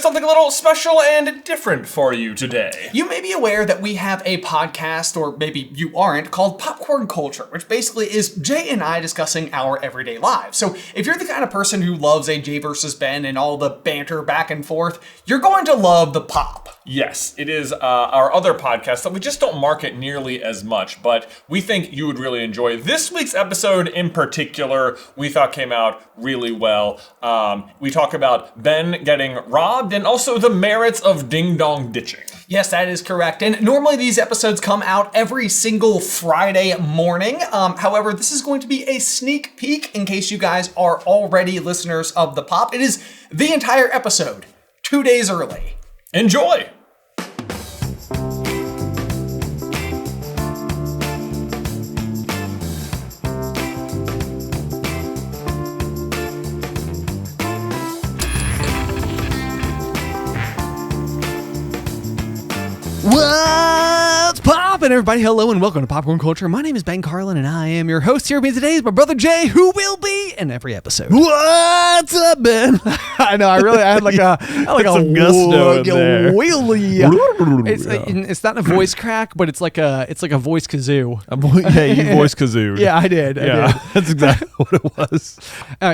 something a little special and different for you today. You may be aware that we have a podcast, or maybe you aren't, called Popcorn Culture, which basically is Jay and I discussing our everyday lives. So if you're the kind of person who loves a Jay versus Ben and all the banter back and forth, you're going to love The Pop. Yes, it is our other podcast that we just don't market nearly as much, but we think you would really enjoy. This week's episode in particular, we thought came out really well. We talk about Ben getting robbed and also the merits of ding-dong ditching. Yes, that is correct. And normally these episodes come out every single Friday morning. However, this is going to be a sneak peek in case you guys are already listeners of The Pop. It is the entire episode, 2 days early. Enjoy! What's poppin', everybody? Hello and welcome to Popcorn Culture. My name is Ben Carlin and I am your host. Here with me today is my brother Jay, who will be in every episode. What's up, Ben? I know, I had like a some gusto in there. wheelie. It's not a voice crack, but it's like a voice kazoo. Yeah, you voice kazooed. Yeah, I did. That's exactly what it was.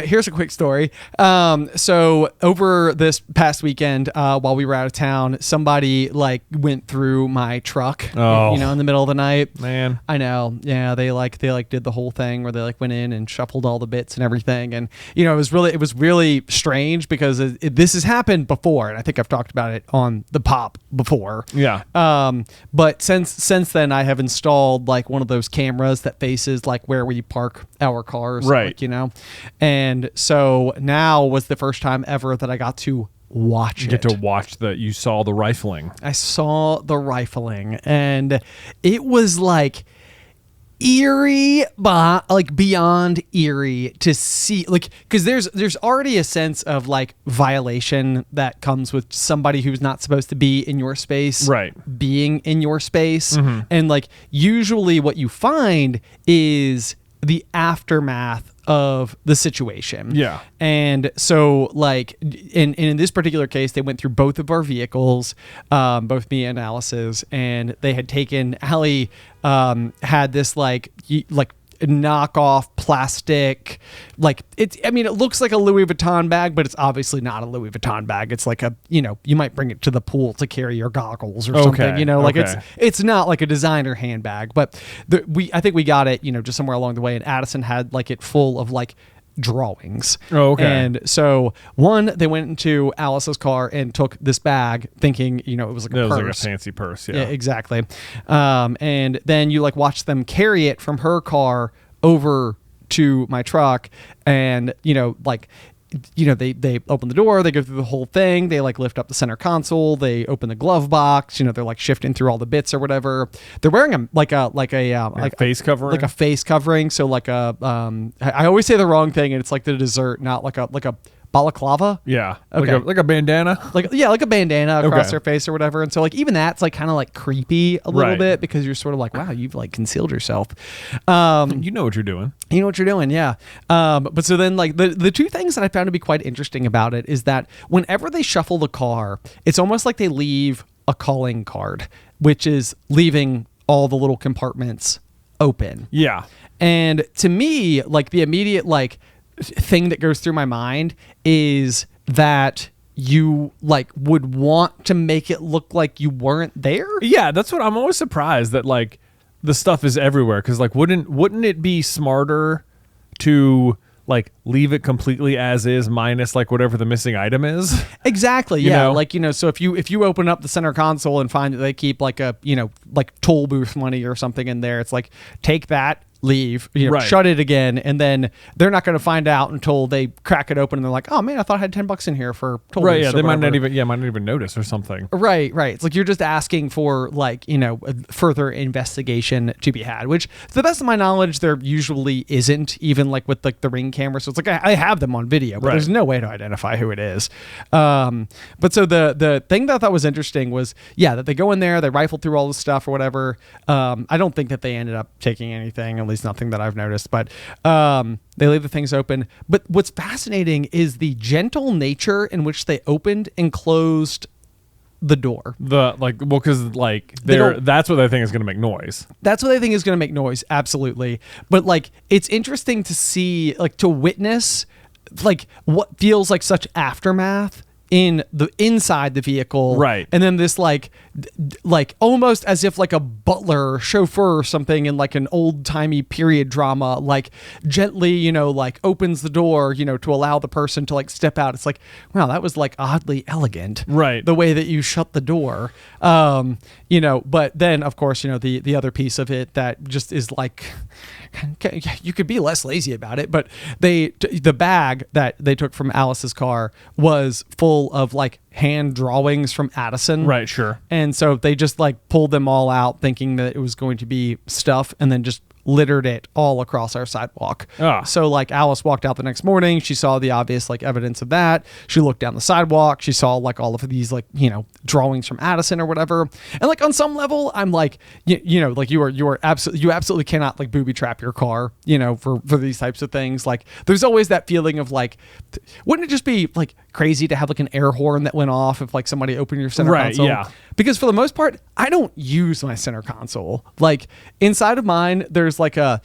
Here's a quick story. So over this past weekend, while we were out of town, somebody went through my truck, in the middle of the night. Man, I know. Yeah, they did the whole thing where they went in and shuffled all the bits and everything, and it was really strange because this has happened before, and I think I've talked about it on The Pop before. Yeah. But since then, I have installed one of those cameras that faces where we park our cars, right? And so now was the first time ever that I got to watch it. You saw the rifling. I saw the rifling, and it was eerie, beyond eerie to see, because there's already a sense of violation that comes with somebody who's not supposed to be in your space, right, being in your space. Mm-hmm. And usually what you find is the aftermath of the situation. Yeah. And so in this particular case, they went through both of our vehicles, both me and Alice's, and they had taken, Allie had this knockoff plastic, it looks like a Louis Vuitton bag, but it's obviously not a Louis Vuitton bag. It's you might bring it to the pool to carry your goggles or something, it's not a designer handbag, but I think we got it, just somewhere along the way, and Addison had it full of drawings. Oh, okay. And so they went into Alice's car and took this bag thinking, it was a purse. It was a fancy purse. Yeah, exactly. And then you watch them carry it from her car over to my truck, and they open the door, they go through the whole thing, they lift up the center console, they open the glove box, they're shifting through all the bits or whatever. They're wearing a face covering, a face covering. So I always say the wrong thing, and it's the dessert, not like a balaclava. Yeah. Okay. Like a bandana. Like a bandana across their face or whatever. And so even that's kind of creepy a little bit, because you're sort of wow, you've concealed yourself. You know what you're doing. You know what you're doing, yeah. But so then the two things that I found to be quite interesting about it is that whenever they shuffle the car, it's almost like they leave a calling card, which is leaving all the little compartments open. Yeah. And to me, the immediate thing that goes through my mind is that you would want to make it look like you weren't there. Yeah, that's what I'm always surprised that the stuff is everywhere, because wouldn't it be smarter to leave it completely as is, minus whatever the missing item is? Exactly. Yeah. So if you open up the center console and find that they keep a toll booth money or something in there, it's take that, leave, shut it again, and then they're not going to find out until they crack it open and they're like, oh man, I thought I had $10 in here for toll booths. Yeah, they might not even notice or something. Right. It's you're just asking for further investigation to be had, which to the best of my knowledge there usually isn't, even with the Ring camera. So it's I have them on video, but there's no way to identify who it is. But so the thing that I thought was interesting was that they go in there, they rifle through all the stuff or whatever. I don't think that they ended up taking anything, at least nothing that I've noticed. But they leave the things open. But what's fascinating is the gentle nature in which they opened and closed the door. Because that's what they think is going to make noise. That's what they think is going to make noise. Absolutely. But like, it's interesting to see, like, to witness like what feels like such aftermath in the inside the vehicle, right? And then this like almost as if like a butler or chauffeur or something in like an old timey period drama, like gently, you know, like opens the door, you know, to allow the person to like step out. It's like, wow, that was like oddly elegant, right? The way that you shut the door, you know. But then of course, you know, the other piece of it that just is like, you could be less lazy about it, but the bag that they took from Alice's car was full of like hand drawings from Addison. Right, sure. And so they just like pulled them all out thinking that it was going to be stuff, and then just littered it all across our sidewalk. So like Alice walked out the next morning, she saw the obvious like evidence of that. She looked down the sidewalk, she saw like all of these like, you know, drawings from Addison or whatever. And like on some level, I'm like, you know, like you absolutely cannot like booby trap your car, you know, for these types of things. Like there's always that feeling of like, wouldn't it just be like crazy to have like an air horn that went off if like somebody opened your center console? Yeah. Because for the most part, I don't use my center console. Like inside of mine, there's like a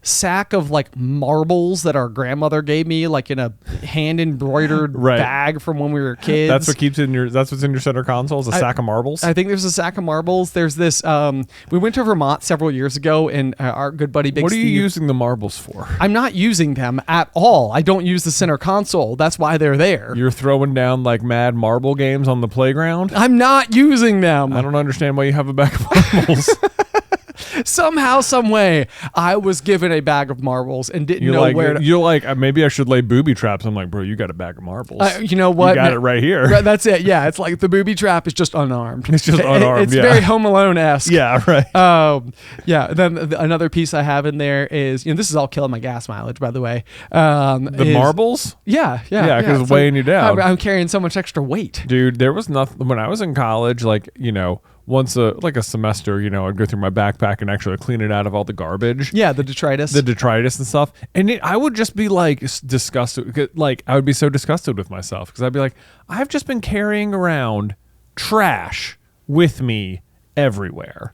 sack of like marbles that our grandmother gave me, like in a hand embroidered bag from when we were kids. That's what's in your center console, is a sack of marbles. I think there's a sack of marbles. There's this. We went to Vermont several years ago, and our good buddy Big What are you Steve, using the marbles for? I'm not using them at all. I don't use the center console. That's why they're there. You're throwing down like mad marble games on the playground? I'm not using them. I don't understand why you have a bag of marbles. Somehow, some way, I was given a bag of marbles and didn't know where to... You're like, maybe I should lay booby traps. I'm like, bro, you got a bag of marbles. You know what? You got it right here. That's it. Yeah, it's like the booby trap is just unarmed. It's just unarmed, It's very Home Alone-esque. Yeah, right. Yeah, then another piece I have in there is, you know, this is all killing my gas mileage, by the way. Marbles? Yeah, because it's weighing you down. I'm carrying so much extra weight. Dude, there was nothing... When I was in college, like, you know... Once a semester, you know, I'd go through my backpack and actually clean it out of all the garbage. Yeah, the detritus and stuff. And I would just be like disgusted. Like I would be so disgusted with myself because I'd be like, I've just been carrying around trash with me everywhere.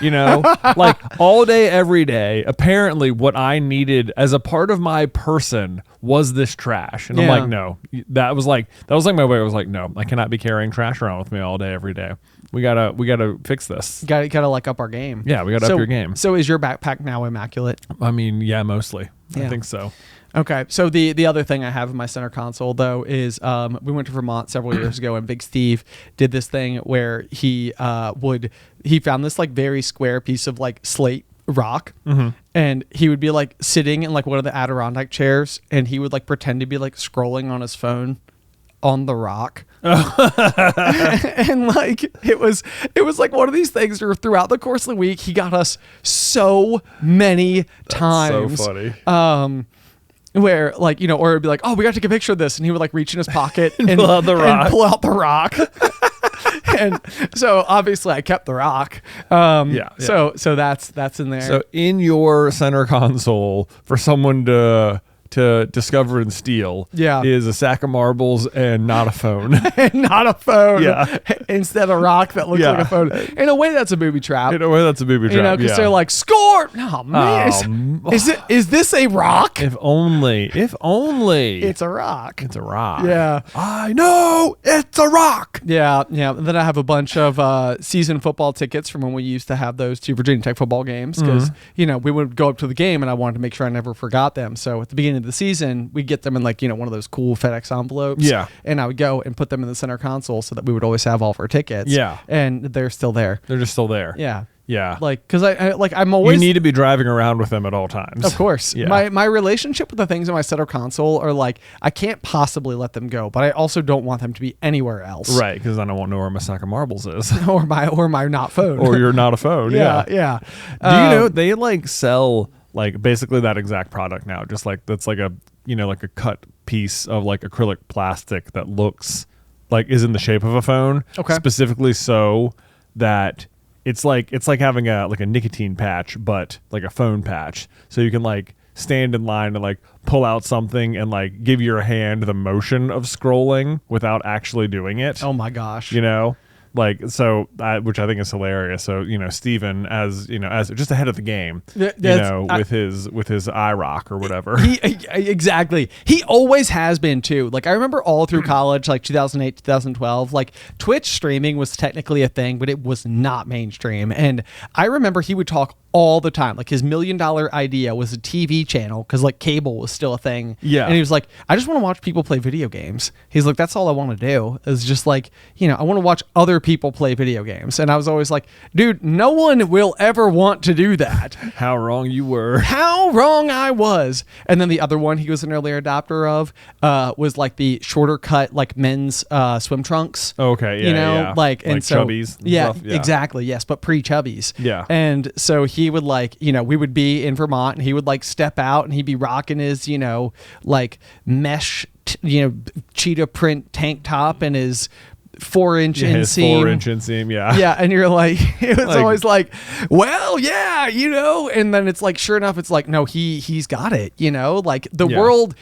You know, like all day, every day. Apparently what I needed as a part of my person was this trash. And I'm like, no, that was like my way. I was like, no, I cannot be carrying trash around with me all day, every day. We gotta fix this. Gotta like up our game. Yeah, we gotta up your game. So is your backpack now immaculate? I mean, yeah, mostly. Yeah. I think so. Okay, so the other thing I have in my center console though is we went to Vermont several years ago, and Big Steve did this thing where he found this like very square piece of like slate rock, and he would be like sitting in like one of the Adirondack chairs, and he would like pretend to be like scrolling on his phone on the rock. And like it was like one of these things where throughout the course of the week he got us so many times. So funny. Where like, you know, or it'd be like, oh, we got to take a picture of this, and he would like reach in his pocket and pull out the rock. And so obviously I kept the rock. So that's in there. So in your center console for someone to discover and steal is a sack of marbles and not a phone. Yeah. Instead of rock that looks like a phone. In a way, that's a booby trap. You know, because they're like, score! Oh, man. Is this a rock? If only. It's a rock. It's a rock. Yeah. I know it's a rock. Yeah. And then I have a bunch of season football tickets from when we used to have those 2 Virginia Tech football games, because, you know, we would go up to the game and I wanted to make sure I never forgot them. So at the beginning of the season, we'd get them in like, you know, one of those cool FedEx envelopes. Yeah. And I would go and put them in the center console so that we would always have all of our tickets. Yeah. And they're still there. They're just still there. Yeah. Yeah. Like, because I'm always... You need to be driving around with them at all times. Of course. Yeah. My relationship with the things in my center console are like, I can't possibly let them go, but I also don't want them to be anywhere else. Right, because then I won't know where my sack of marbles is. or my not phone. Or you're not a phone. Yeah. Do you know, they like sell like basically that exact product now. Just like, that's like a, you know, like a cut piece of like acrylic plastic that looks like is in the shape of a phone. Okay. Specifically so that it's like having a nicotine patch, but like a phone patch. So you can like stand in line and like pull out something and like give your hand the motion of scrolling without actually doing it. Oh my gosh. You know? Like, so, which I think is hilarious. So, you know, Steven, as just ahead of the game, with his iRock or whatever. Exactly. He always has been too. Like, I remember all through college, like 2008, 2012, like Twitch streaming was technically a thing, but it was not mainstream. And I remember he would talk all the time. Like his $1 million idea was a TV channel because like cable was still a thing. Yeah. And he was like, I just want to watch people play video games. He's like, that's all I want to do is just like, you know, I want to watch other people play video games. And I was always like, dude, no one will ever want to do that. How wrong you were. How wrong I was. And then the other one he was an early adopter of was like the shorter cut like men's swim trunks. Okay, yeah, you know, yeah. like and so chubbies and yeah, stuff. Yeah, exactly, yes, but pre-chubbies. Yeah. And so he would like, you know, we would be in Vermont and he would like step out and he'd be rocking his, you know, like mesh, cheetah print tank top and his 4-inch inseam. 4-inch inseam, yeah. Yeah, and you're like, it was always like, well, yeah, you know, and then it's like, sure enough, it's like, no, he's got it, you know, like the world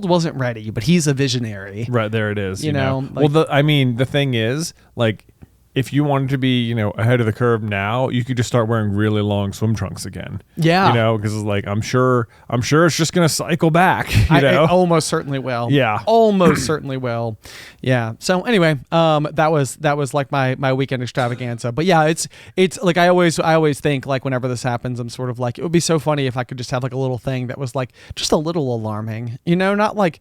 wasn't ready, but he's a visionary. Right, there it is. You know? Well, the thing is, like, if you wanted to be, you know, ahead of the curve now, you could just start wearing really long swim trunks again. Yeah. You know, because it's like, I'm sure it's just going to cycle back, you know? It almost certainly will. Yeah. Almost certainly will. Yeah. So anyway, that was like my weekend extravaganza. But yeah, it's like I always think like whenever this happens, I'm sort of like, it would be so funny if I could just have like a little thing that was like just a little alarming, you know, not like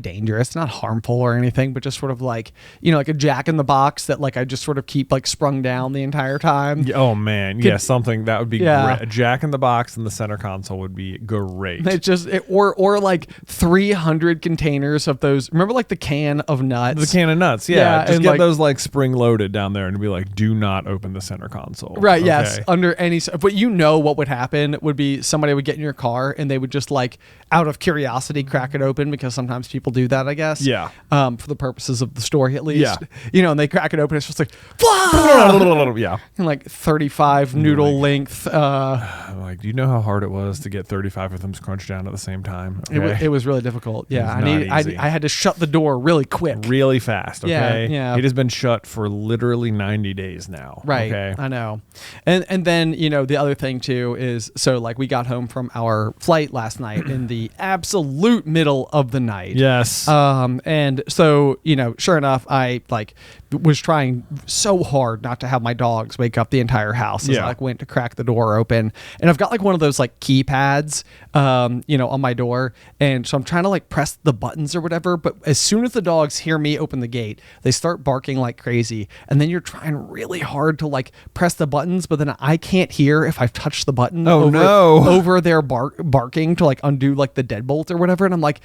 dangerous, not harmful or anything, but just sort of like, you know, like a Jack in the Box that like I just sort of keep like sprung down the entire time. Oh man, yeah, something that would be great. A Jack in the Box in the center console would be great. Or like 300 containers of those. Remember like the can of nuts? The can of nuts, yeah. Just get like, those like spring loaded down there and be like, do not open the center console. Right, okay? yes. Under any, but you know what would happen would be somebody would get in your car and they would just like out of curiosity crack it open because sometimes people do that, I guess. Yeah. For the purposes of the story at least. Yeah. You know, and they crack it open, it's just like, yeah. And like 35 noodle length. Like, do you know how hard it was to get 35 of them crunched down at the same time? Okay? It was really difficult. Yeah. Easy. I had to shut the door really quick. Really fast. Okay. Yeah. It has been shut for literally 90 days now. Right. Okay. I know. And then, you know, the other thing too is, so like we got home from our flight last night in the absolute middle of the night. Yes. And so, you know, sure enough, I like was trying so hard not to have my dogs wake up the entire house as I like went to crack the door open. And I've got like one of those like keypads, you know, on my door. And so I'm trying to like press the buttons or whatever. But as soon as the dogs hear me open the gate, they start barking like crazy. And then you're trying really hard to like press the buttons, but then I can't hear if I've touched the button over their barking to like undo like the deadbolt or whatever. And I'm like,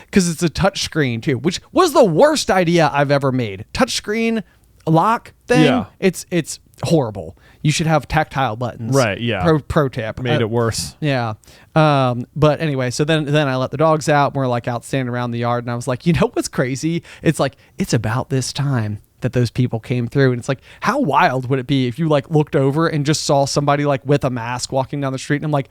because it's a touch screen too, which was the worst idea I've ever made. Touch screen lock thing. Yeah. It's horrible. You should have tactile buttons. Right. Yeah. Pro tip. Made it worse. Yeah. But anyway, so then I let the dogs out. We're like out standing around the yard, and I was like, you know what's crazy? It's like it's about this time that those people came through, and it's like, how wild would it be if you like looked over and just saw somebody like with a mask walking down the street, and I'm like,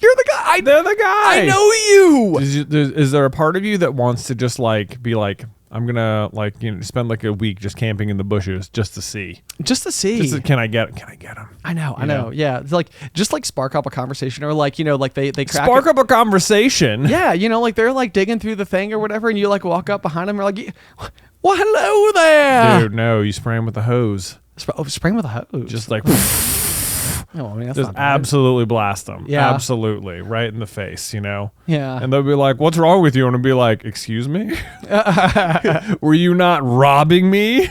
you're the guy. They're the guy. I know you. Is there a part of you that wants to just like be like, I'm gonna like, you know, spend like a week just camping in the bushes just to see? Can I get him? I know. Yeah, it's like just like spark up a conversation, or like, you know, like they spark up a conversation. Yeah, you know, like they're like digging through the thing or whatever, and you like walk up behind them, and like, well, hello there, dude. No, you spray him with a hose. Spray him with a hose. Just like. Oh, I mean, that's just not bad. absolutely blast them. Yeah. Absolutely. Right in the face, you know? Yeah. And they'll be like, what's wrong with you? And I'll be like, excuse me? Were you not robbing me?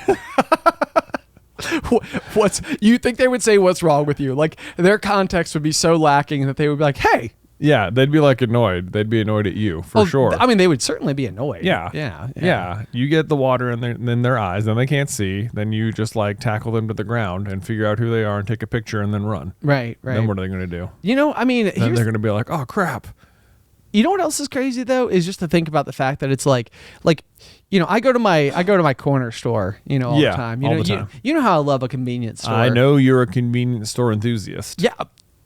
You think they would say, what's wrong with you? Like, their context would be so lacking that they would be like, hey. Yeah, they'd be like annoyed. They'd be annoyed at you, for sure. I mean, they would certainly be annoyed. Yeah. You get the water in their eyes, then they can't see. Then you just like tackle them to the ground and figure out who they are and take a picture and then run. Right. Then what are they going to do? You know, I mean, then they're going to be like, oh, crap. You know what else is crazy though is just to think about the fact that it's like I go to my corner store, all the time. You know how I love a convenience store. I know you're a convenience store enthusiast. Yeah.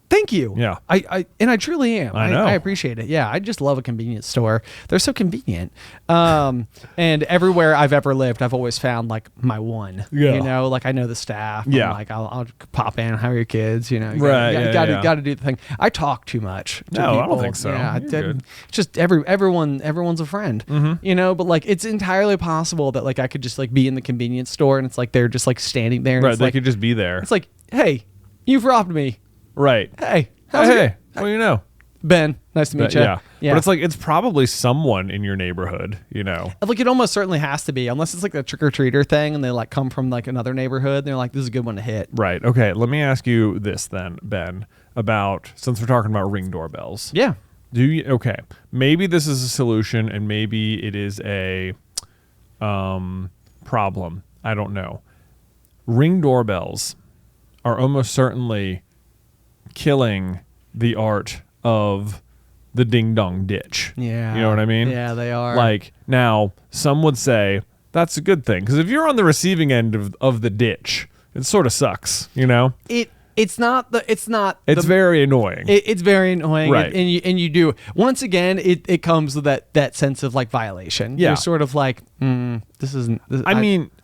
Thank you. Yeah. I truly am. I know. I appreciate it. Yeah. I just love a convenience store. They're so convenient. And everywhere I've ever lived, I've always found like my one. Yeah. Like I know the staff. Yeah. I'm like I'll pop in. How are your kids? You Got to do the thing. I talk too much. To No, people. I don't think so. Yeah. You're good. Just everyone's a friend. Mm-hmm. But like it's entirely possible that like I could just like be in the convenience store and it's like they're just like standing there. And Right. it's They like, could just be there. It's like, hey, you've robbed me. Right. Hey. How's Hey. it? Well, you know. Ben, nice to meet you. Yeah. But it's like it's probably someone in your neighborhood, Like it almost certainly has to be, unless it's like a trick-or-treater thing and they like come from like another neighborhood and they're like, this is a good one to hit. Right. Okay. Let me ask you this then, Ben, about since we're talking about Ring doorbells. Yeah. Maybe this is a solution and maybe it is a problem. I don't know. Ring doorbells are almost certainly killing the art of the ding dong ditch. Yeah. You know what I mean? Yeah, they are. Like now some would say that's a good thing because if you're on the receiving end of the ditch, it sort of sucks, It's It's very annoying. It's very annoying, Right. and you do once again. It comes with that sense of like violation. Yeah. You're sort of like, this isn't.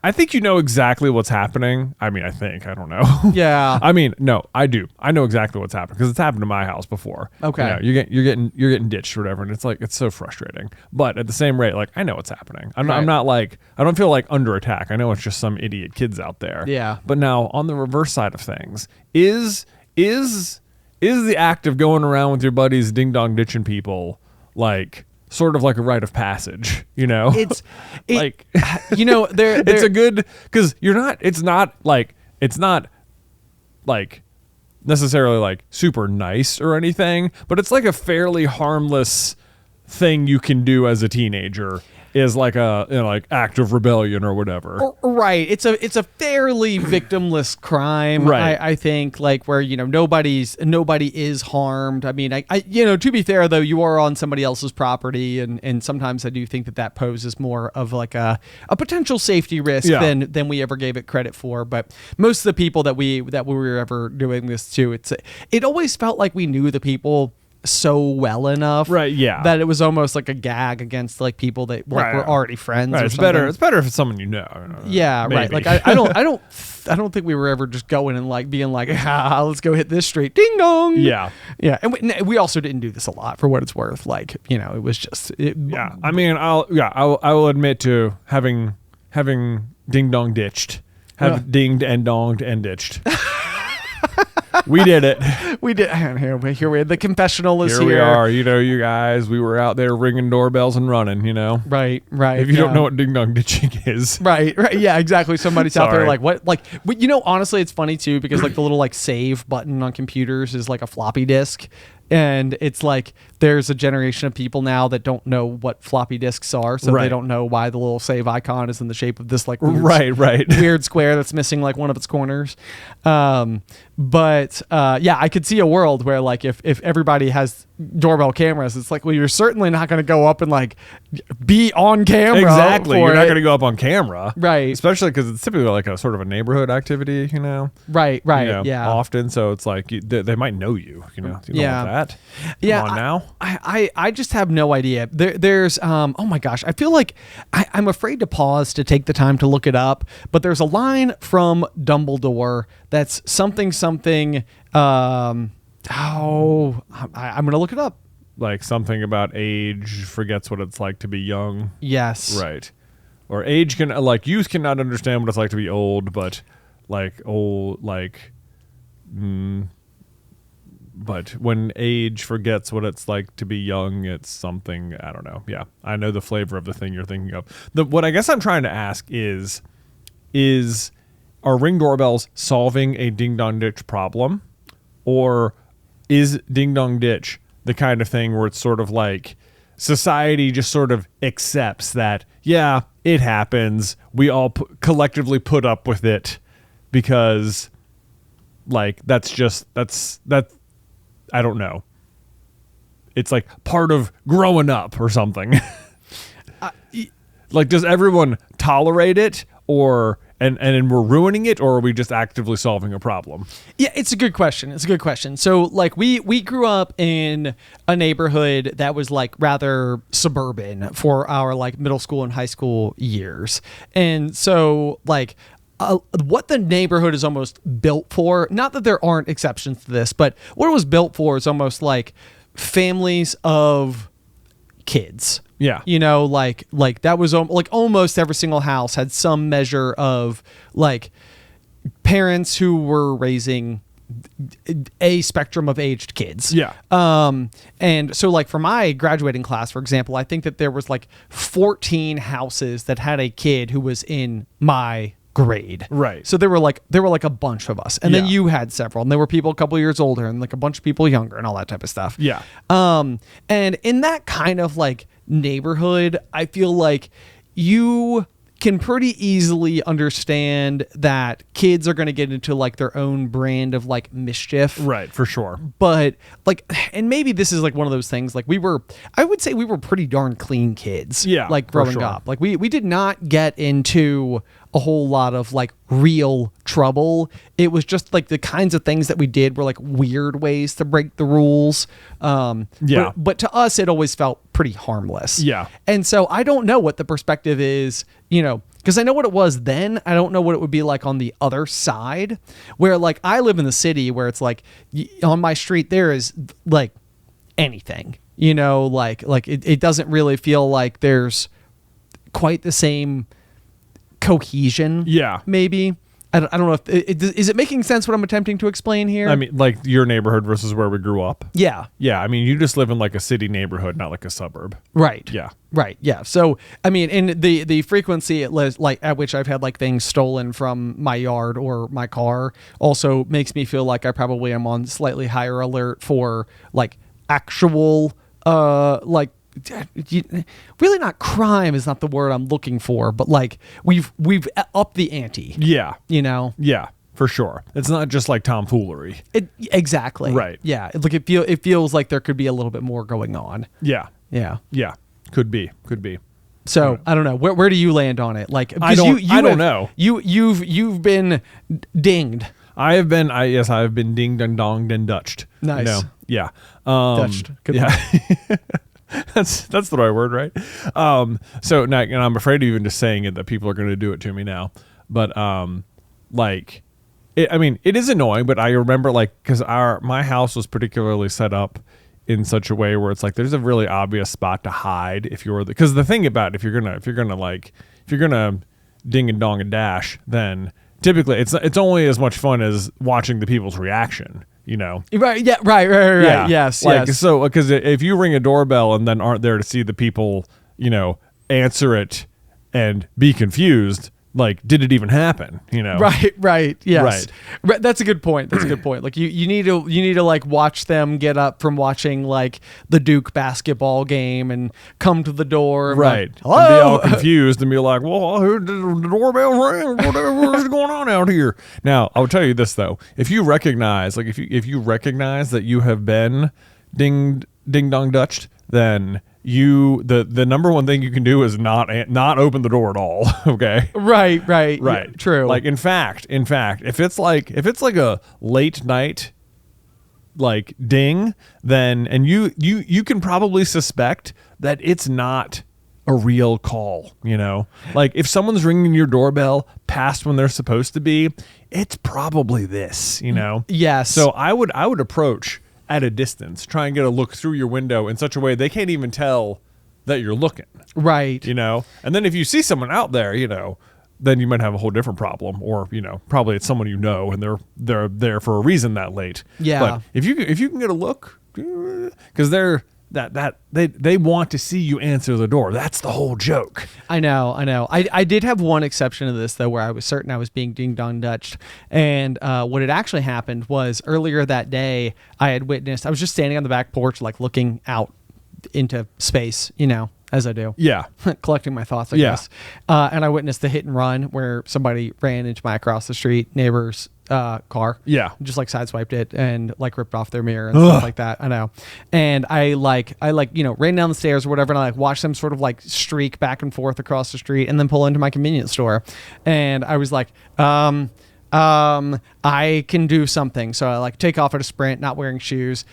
I think you know exactly what's happening. I don't know. Yeah. No, I do. I know exactly what's happening because it's happened to my house before. Okay. You're getting ditched or whatever, and it's like it's so frustrating. But at the same rate, like I know what's happening. I'm not like I don't feel like under attack. I know it's just some idiot kids out there. Yeah. But now on the reverse side of things, is the act of going around with your buddies ding dong ditching people like sort of like a rite of passage, It's like there. it's a good because it's not like necessarily like super nice or anything, but it's like a fairly harmless thing you can do as a teenager is like a like act of rebellion or whatever. Right. It's a fairly victimless crime. Right. I think like where nobody is harmed. I mean, I to be fair though, you are on somebody else's property, and sometimes I do think that poses more of like a potential safety risk than we ever gave it credit for. But most of the people that we were ever doing this to, it always felt like we knew the people so well enough, right? Yeah, that it was almost like a gag against like people that like, were already friends. Right. Or It's something. better. It's better if it's someone you know. Yeah, Maybe. right. Like I don't think we were ever just going and like being like, let's go hit this street, ding dong. Yeah, yeah. And we also didn't do this a lot for what it's worth. Like it was just. Yeah, I mean, I will admit to having ding dong ditched, dinged and donged and ditched. We did it. We did. Here we are. The confessional is here. Here we are. You guys, we were out there ringing doorbells and running, Right. If you don't know what ding dong ditching is. Right. Yeah, exactly. Somebody's out there like, what? Like, but honestly, it's funny too, because like the little like save button on computers is like a floppy disk. And it's like there's a generation of people now that don't know what floppy disks are, so they don't know why the little save icon is in the shape of this like weird, weird square that's missing like one of its corners. But I could see a world where like if everybody has doorbell cameras, it's like, well, you're certainly not going to go up and like be on camera. Exactly, you're not going to go up on camera, right? Especially because it's typically like a sort of a neighborhood activity, Right. Yeah. Often, so it's like they might know you, You know that. Come on now. I just have no idea. There's oh my gosh, I feel like I'm afraid to pause to take the time to look it up, but there's a line from Dumbledore that's something. I'm gonna look it up. Like something about age forgets what it's like to be young. Yes. Right. Or age can like youth cannot understand what it's like to be old, but like old like. But when age forgets what it's like to be young, it's something, I don't know. Yeah, I know the flavor of the thing you're thinking of. What I guess I'm trying to ask is are Ring doorbells solving a ding dong ditch problem? Or is ding dong ditch the kind of thing where it's sort of like society just sort of accepts that, yeah, it happens. We all collectively put up with it because like that's I don't know. it's like part of growing up or something. Like, does everyone tolerate it, or and we're ruining it, or are we just actively solving a problem? Yeah, it's a good question. So like we grew up in a neighborhood that was like rather suburban for our like middle school and high school years. And so like what the neighborhood is almost built for, not that there aren't exceptions to this, but what it was built for is almost like families of kids. Yeah. You know, like that was like almost every single house had some measure of like parents who were raising a spectrum of aged kids. Yeah. And so like for my graduating class, for example, I think that there was like 14 houses that had a kid who was in my grade. Right. So there were like a bunch of us. And then you had several, and there were people a couple years older and like a bunch of people younger and all that type of stuff. Yeah. And in that kind of like neighborhood, I feel like you can pretty easily understand that kids are going to get into like their own brand of like mischief. Right, for sure. But like, and maybe this is like one of those things, like I would say we were pretty darn clean kids. Yeah, like growing up. Like we did not get into a whole lot of like real trouble. It was just like the kinds of things that we did were like weird ways to break the rules. But to us, it always felt pretty harmless. Yeah. And so I don't know what the perspective is, you know, because I know what it was then. I don't know what it would be like on the other side, where like I live in the city where it's like on my street there is like anything, you know, like it doesn't really feel like there's quite the same cohesion. Yeah. Maybe. I don't know if is it making sense what I'm attempting to explain here? I mean, like your neighborhood versus where we grew up. Yeah. Yeah. I mean, you just live in like a city neighborhood, not like a suburb. Right. Yeah. Right. Yeah. So, I mean, in the frequency at which I've had like things stolen from my yard or my car also makes me feel like I probably am on slightly higher alert for like actual like really not crime is not the word I'm looking for, but like we've upped the ante. Yeah. You know? Yeah, for sure. It's not just like tomfoolery. Exactly. Right. Yeah. It feels like there could be a little bit more going on. Yeah. Yeah. Yeah. Could be. So I don't know. Where do you land on it? Like, I don't know. You've been dinged. I've been dinged and donged and dutched. Nice. You know? Yeah. Dutched. Good yeah. one. That's the right word, right? So now, and I'm afraid of even just saying it that people are going to do it to me now. But like, it is annoying. But I remember like because my house was particularly set up in such a way where it's like there's a really obvious spot to hide if you're because the thing about it, if you're gonna ding and dong and dash, then typically it's only as much fun as watching the people's reaction. You know, right? Yeah, right. Yeah. Yes, like, yes. So, because if you ring a doorbell and then aren't there to see the people, you know, answer it and be confused, like, did it even happen? You know, right. Yes, right. That's a good point. Like, you need to like watch them get up from watching like the Duke basketball game and come to the door, and right? Like, hello? And be all confused and be like, "Well, the doorbell rang. Whatever's going on out here." Now, I'll tell you this though: if you recognize, like, if you recognize that you have been ding dong dutched, then the number one thing you can do is not open the door at all. Okay. Right. Yeah, true. Like in fact, if it's like a late night like ding, then and you can probably suspect that it's not a real call, you know? Like if someone's ringing your doorbell past when they're supposed to be, it's probably this, you know? Yes. So I would approach at a distance, try and get a look through your window in such a way they can't even tell that you're looking. Right. You know? And then if you see someone out there, you know, then you might have a whole different problem. Or, you know, probably it's someone you know and they're there for a reason that late. Yeah. But if you can get a look, because they want to see you answer the door. That's the whole joke. I know. I did have one exception to this though, where I was certain I was being ding dong dutched, and what had actually happened was earlier that day I was just standing on the back porch, like looking out into space, you know, as I do. Yeah. Collecting my thoughts, I Yeah. guess. And I witnessed the hit and run where somebody ran into my across the street neighbor's car. Yeah. Just like sideswiped it and like ripped off their mirror and stuff like that. I know. And I ran down the stairs or whatever, and I like watched them sort of like streak back and forth across the street and then pull into my convenience store. And I was like, I can do something. So I like take off at a sprint, not wearing shoes,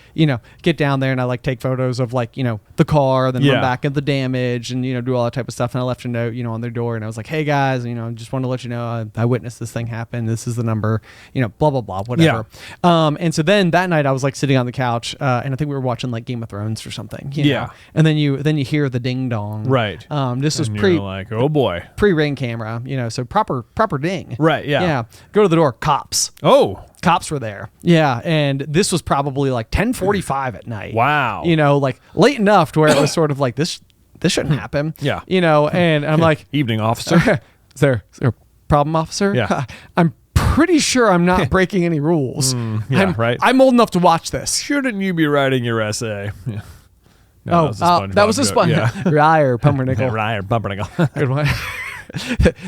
get down there, and I like take photos of like, the car, then run back at the damage and, do all that type of stuff. And I left a note, on their door, and I was like, hey guys, just wanted to let you know I witnessed this thing happen. This is the number, blah, blah, blah, whatever. Yeah. And so then that night I was like sitting on the couch, and I think we were watching like Game of Thrones or something. You know? And then you hear the ding dong. Right. This was like, oh boy. Pre-Ring camera, so proper ding. Right. Yeah. Yeah. Go to the door. Cops. Oh. Cops were there. Yeah. And this was probably like 10:45 at night. Wow. Like late enough to where it was sort of like this shouldn't happen. Yeah. And I'm like, evening, officer. Is there a problem, officer? Yeah. I'm pretty sure I'm not breaking any rules. Right. I'm old enough to watch this. Shouldn't you be writing your essay? Yeah. No, that was a sponge. Yeah. Rye Pumpernickel. Rye or Pumpernickel. Good one.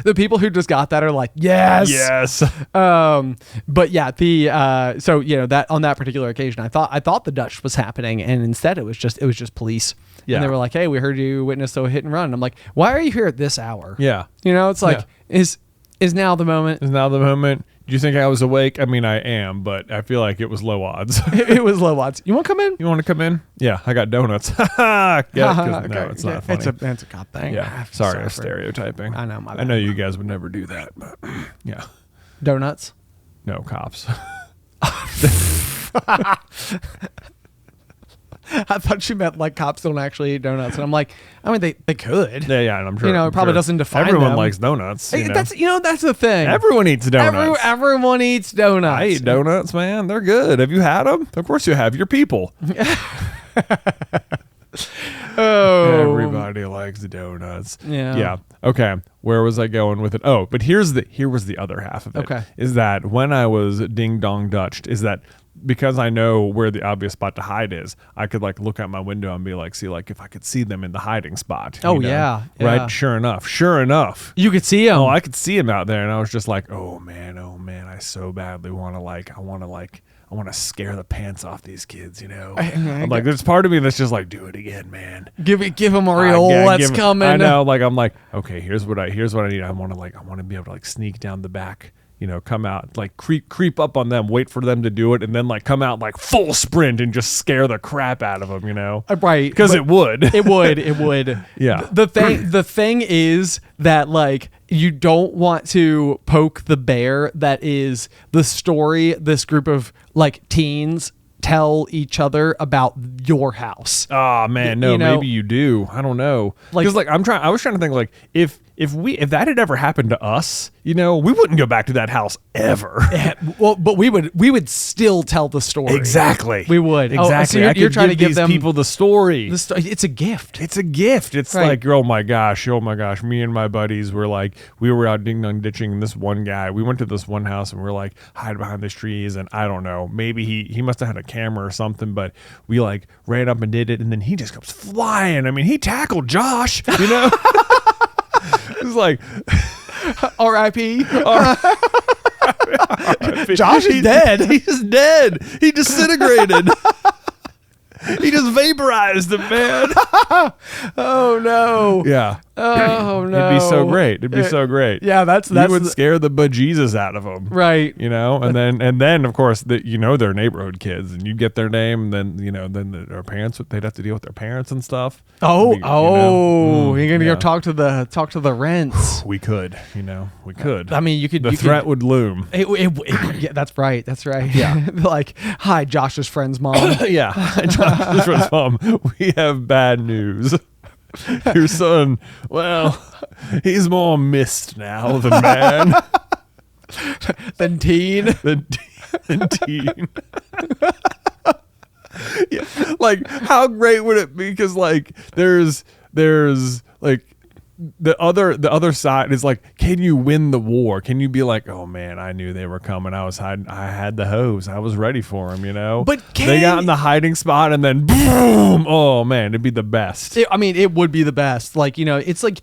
The people who just got that are like, yes. But yeah, that on that particular occasion, I thought the Dutch was happening, and instead it was just police. Yeah. And they were like, hey, we heard you witnessed a hit and run. And I'm like, why are you here at this hour? Yeah. It's like, is now the moment? Is now the moment? Do you think I was awake? I mean, I am, but I feel like it was low odds. It was low odds. You want to come in? You want to come in? Yeah, I got donuts. No, it's not funny. It's a cop thing. Yeah, sorry, stereotyping. I know, my bad. I know you guys would never do that, but yeah. Donuts? No, cops. I thought you meant like cops don't actually eat donuts, and I'm like, I mean, they could. Yeah, and I'm sure. It probably doesn't define everyone them. likes donuts. That's the thing. Everyone eats donuts. Everyone eats donuts. I eat donuts, man. They're good. Have you had them? Of course you have. You're people. Oh, everybody likes donuts. Yeah. Yeah. Okay. Where was I going with it? Oh, but here was the other half of it. Okay. Is that when I was ding dong dutched, is that because I know where the obvious spot to hide is, I could like look out my window and be like, see like if I could see them in the hiding spot. Oh, yeah. Right. Sure enough. You could see them. Oh, I could see him out there, and I was just like, oh man, I so badly want to scare the pants off these kids, I'm like, there's part of me that's just like, do it again, man. Give them a real let's coming. I know, like I'm like, okay, here's what I need. I want to be able to like sneak down the back, come out, like creep up on them, wait for them to do it, and then like come out like full sprint and just scare the crap out of them, Right. Because it would. It would. Yeah. The thing is that like you don't want to poke the bear that is the story this group of like teens tell each other about your house. Oh man, no, maybe you do. I don't know. Because like I was trying to think like if that had ever happened to us, we wouldn't go back to that house ever. Yeah, well, but we would still tell the story. Exactly. We would. Exactly. So you're trying to give these them people the story. It's a gift. It's a gift. It's right. like, oh my gosh. Me and my buddies were like, we were out ding dong ditching, and this one guy, we went to this one house and we're like hide behind these trees, and I don't know, maybe he must have had a camera or something, but we like ran up and did it, and then he just comes flying. I mean, he tackled Josh, It's like R.I.P. R.I.P. Josh is dead. He's dead. He disintegrated. He just vaporized him, man. Oh no. Yeah. Oh no. It'd be so great. It'd be so great. Yeah, that's you would scare the bejesus out of them. Right. And then of course they're neighborhood kids, and you get their name, and then their parents, they'd have to deal with their parents and stuff. You're gonna go talk to the rents. We could. We could. I mean, you could. The threat would loom. Yeah, that's right. Yeah. Like, hi, Josh's friend's mom. Yeah. Josh's friend's mom. We have bad news. Your son, well, he's more mist now than man. Than teen. Than teen. Yeah. Like, how great would it be? Because, like, there's like the other side is like, can you win the war? Can you be like, oh man, I knew they were coming. I was hiding. I had the hose. I was ready for them. You know. But they got in the hiding spot and then boom. Oh man, it'd be the best. It would be the best. Like, you know, it's like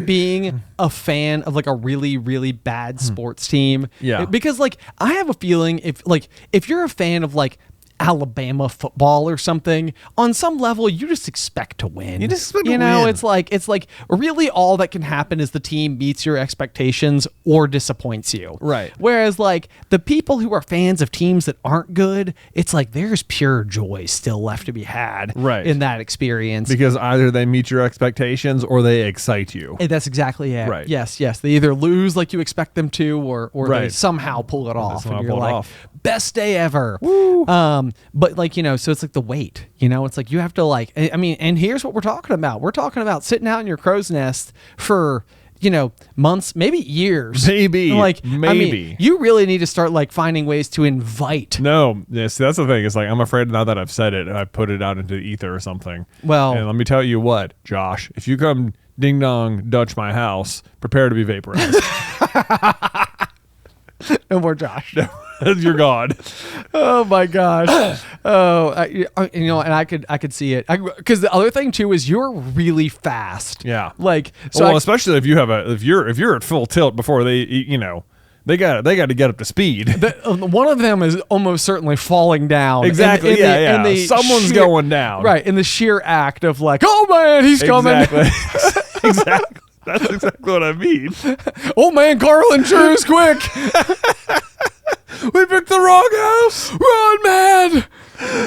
being a fan of like a really, really bad sports team. Yeah. Because like I have a feeling if you're a fan of like Alabama football or something, on some level you just expect to win. You know, it's like really all that can happen is the team meets your expectations or disappoints you. Right. Whereas like the people who are fans of teams that aren't good, it's like there's pure joy still left to be had in that experience. Because either they meet your expectations or they excite you. That's exactly it. Right. Yes. They either lose like you expect them to or they somehow pull it off. And you're like, best day ever. Woo. But like, you know, so it's like the wait, you know, it's like you have to like, I mean, and here's what we're talking about. We're talking about sitting out in your crow's nest for, you know, months, maybe years. Maybe. Like, maybe. I mean, you really need to start like finding ways to invite. No, yes, that's the thing. It's like, I'm afraid now that I've said it, I put it out into the ether or something. Well, and let me tell you what, Josh, if you come ding dong Dutch my house, prepare to be vaporized. No more Josh. You're gone. Oh my gosh. You know, and I could see it because the other thing too is you're really fast. Yeah. Like, so well, especially if you have if you're at full tilt before they, you know, they got to get up to speed. One of them is almost certainly falling down. Exactly. Someone's going down. Right. In the sheer act of like, oh man, he's coming. Exactly. That's exactly what I mean. Oh man, Carlin sure is quick. We picked the wrong house. Run, man.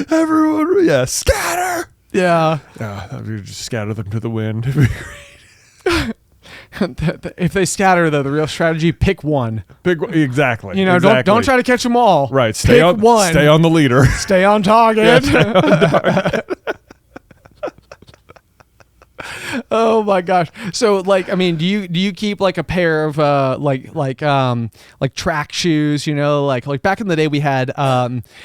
Everyone, scatter. Yeah. You just scatter them to the wind. It'd be great. If they scatter, though, the real strategy: pick one. Exactly. You know, don't try to catch them all. Right. Stay on one. Stay on the leader. Stay on target. Oh my gosh. So like, I mean, do you keep like a pair of like track shoes, you know, like back in the day we had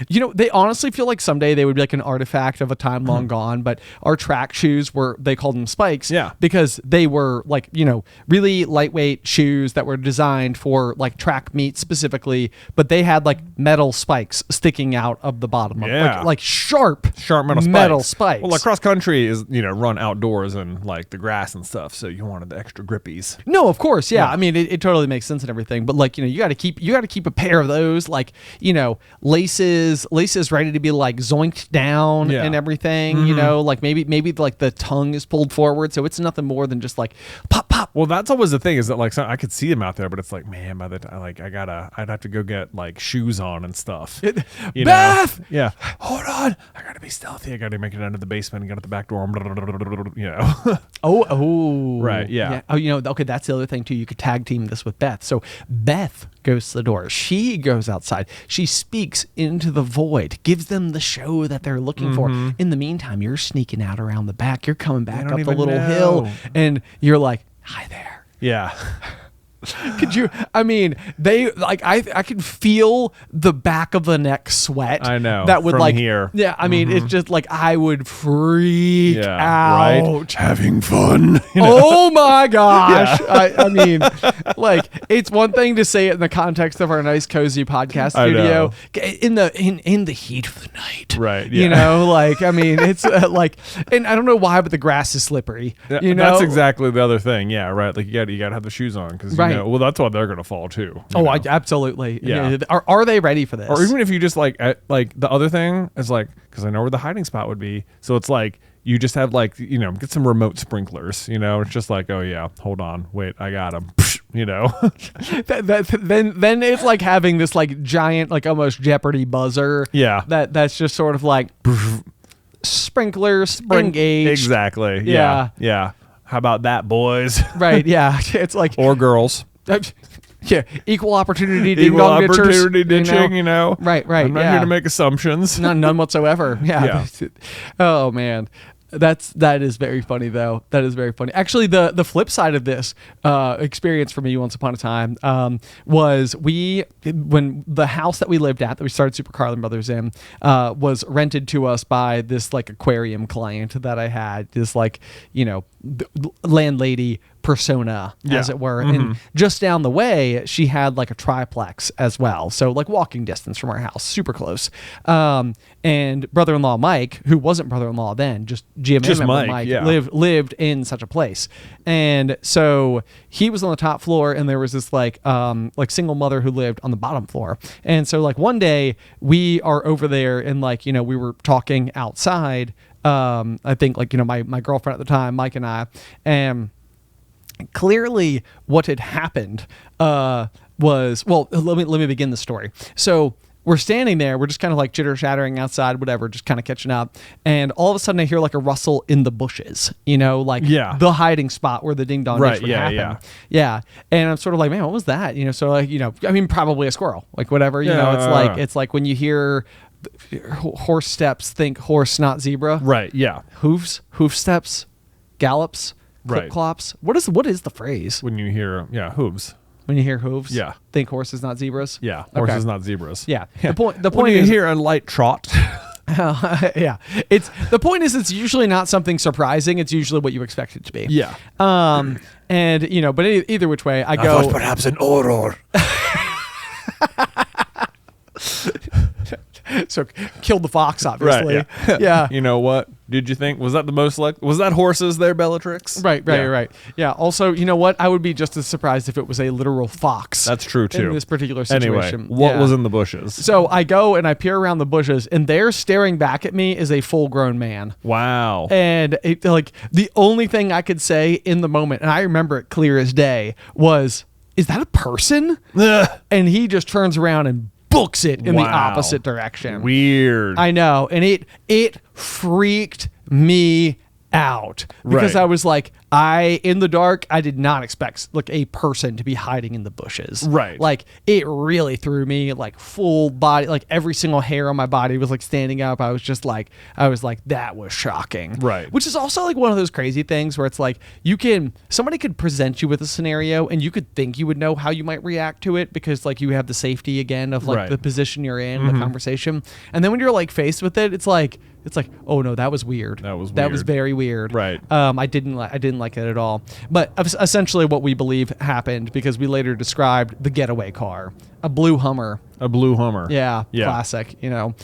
you know, they honestly feel like someday they would be like an artifact of a time long gone, but our track shoes they called them spikes because they were like, you know, really lightweight shoes that were designed for like track meets specifically, but they had like metal spikes sticking out of the bottom of like sharp metal spikes. Well, like cross country is, you know, run outdoors and like the grass and stuff, so you wanted the extra grippies. No, of course, yeah. I mean, it totally makes sense and everything, but like, you know, you got to keep a pair of those, like, you know, laces ready to be like zoinked down and everything. You know, like maybe like the tongue is pulled forward, so it's nothing more than just like pop pop. Well, that's always the thing, is that like I could see them out there, but it's like, man, by the time like I'd have to go get like shoes on and stuff. Beth, yeah, hold on, I gotta be stealthy. I gotta make it into the basement and get at the back door. You know. Oh, right, yeah. Oh, you know, okay, that's the other thing too. You could tag team this with Beth. So Beth goes to the door. She goes outside. She speaks into the void, gives them the show that they're looking for. In the meantime, you're sneaking out around the back. You're coming back up the little hill, and you're like, "Hi there." Yeah. Could you? I mean, they like I can feel the back of the neck sweat. I know that would from like here. Yeah, I mean, it's just like I would freak out. Right? Having fun. You know? Oh my gosh! I mean, like it's one thing to say it in the context of our nice cozy podcast studio in the heat of the night. Right. Yeah. You know, like I mean, it's like, and I don't know why, but the grass is slippery. You know, that's exactly the other thing. Yeah. Right. Like you got to have the shoes on because. Right. Well, that's why they're going to fall too. Absolutely. Yeah. Are they ready for this? Or even if you just like the other thing is like, because I know where the hiding spot would be. So it's like you just have like, you know, get some remote sprinklers. You know, it's just like, oh yeah, hold on, wait, I got them. You know, then it's like having this like giant, like almost Jeopardy buzzer. Yeah. That's just sort of like sprinklers engage. Exactly. Yeah. How about that, boys? Right, yeah. It's like... Or girls. Yeah, equal opportunity ditching, you know? Right. I'm not here to make assumptions. None whatsoever. Yeah. Oh, man. That is very funny, though. That is very funny. Actually, the flip side of this experience for me once upon a time was when the house that we lived at, that we started SuperCarlinBrothers in, was rented to us by this like aquarium client that I had. This like, you know, landlady persona, as it were. And just down the way, she had like a triplex as well. So like walking distance from our house, super close. And brother-in-law Mike, who wasn't brother-in-law then, just GMA member Mike, lived in such a place. And so he was on the top floor, and there was this like single mother who lived on the bottom floor. And so like one day we are over there, and like, you know, we were talking outside. I think like, you know, my girlfriend at the time, Mike and I, and clearly what had happened was, well, let me begin the story. So we're standing there, we're just kind of like chitter chattering outside, whatever, just kind of catching up. And all of a sudden I hear like a rustle in the bushes, you know, like the hiding spot where the ding dong would happen. Yeah. And I'm sort of like, man, what was that? You know, so like, you know, I mean, probably a squirrel, like whatever, you know, it's like when you hear horse steps, think horse, not zebra. Right. Yeah. Hoof steps, gallops, clip clops. What is the phrase? When you hear hooves. When you hear hooves, think horses, not zebras. Yeah, horses, not zebras. Yeah. The point when you is, hear a light trot. The point is, it's usually not something surprising. It's usually what you expect it to be. Yeah. And you know, but either which way, I go. Perhaps an auror. So killed the fox, obviously. Right, yeah. You know what? Did you think was that the most was that horses there, Bellatrix? Right. Yeah. Also, you know what? I would be just as surprised if it was a literal fox. That's true too. In this particular situation. Anyway, what was in the bushes? So I go and I peer around the bushes, and there, staring back at me, is a full-grown man. Wow. And like the only thing I could say in the moment, and I remember it clear as day, was, "Is that a person?" And he just turns around and books it in the opposite direction. Weird. I know. And it freaked me out because I was like, in the dark, I did not expect like a person to be hiding in the bushes. Right. Like it really threw me, like full body, like every single hair on my body was like standing up. I was like, that was shocking. Right. Which is also like one of those crazy things where it's like somebody could present you with a scenario and you could think you would know how you might react to it because like you have the safety again of like the position you're in, the conversation. And then when you're like faced with it, it's like, oh no, that was weird. That was very weird. Right. I didn't like it at all. But essentially what we believe happened, because we later described the getaway car, a blue Hummer. Yeah. Classic, you know.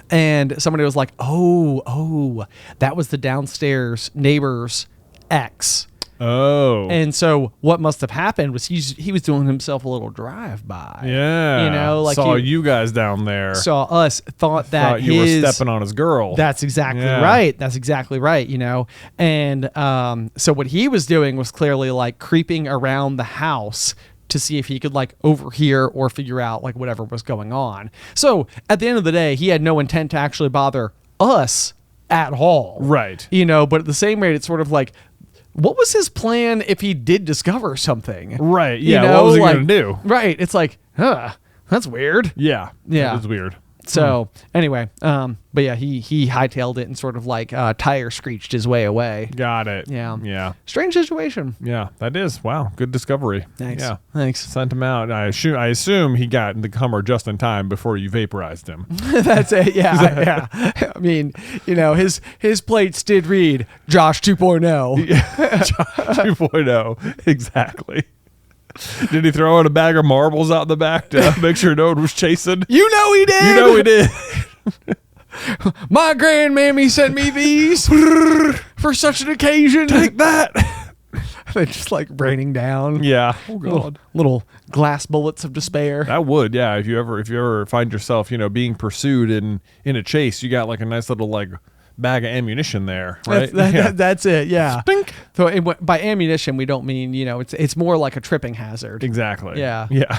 And somebody was like, oh, that was the downstairs neighbor's ex. Oh. And so what must have happened was he was doing himself a little drive-by. Yeah. You know, like saw you guys down there. Saw us, thought you were stepping on his girl. That's exactly right. That's exactly right, you know. And so what he was doing was clearly like creeping around the house to see if he could like overhear or figure out like whatever was going on. So at the end of the day, he had no intent to actually bother us at all. Right. You know, but at the same rate, it's sort of like, what was his plan if he did discover something? Right. Yeah. You know, what was he going to do? Right. It's like, that's weird. Yeah. Yeah. It's weird. So anyway, but yeah, he hightailed it and sort of like tire screeched his way away. Got it. Yeah. Yeah. Strange situation. Yeah, that is. Wow. Good discovery. Thanks. Yeah. Thanks. Sent him out. I assume he got in the Hummer just in time before you vaporized him. That's it. Yeah. I mean, you know, his plates did read Josh 2.0. Josh 2.0. Exactly. Did he throw in a bag of marbles out the back to make sure no one was chasing? You know he did. You know he did. My grandmammy sent me these for such an occasion. Take that. They're just like raining down. Yeah. Oh God. Little glass bullets of despair. That would, yeah. If you ever find yourself, you know, being pursued in a chase, you got like a nice little like bag of ammunition there, right? That's it, yeah. Spink. So by ammunition, we don't mean, you know, it's more like a tripping hazard. Exactly. Yeah. Yeah.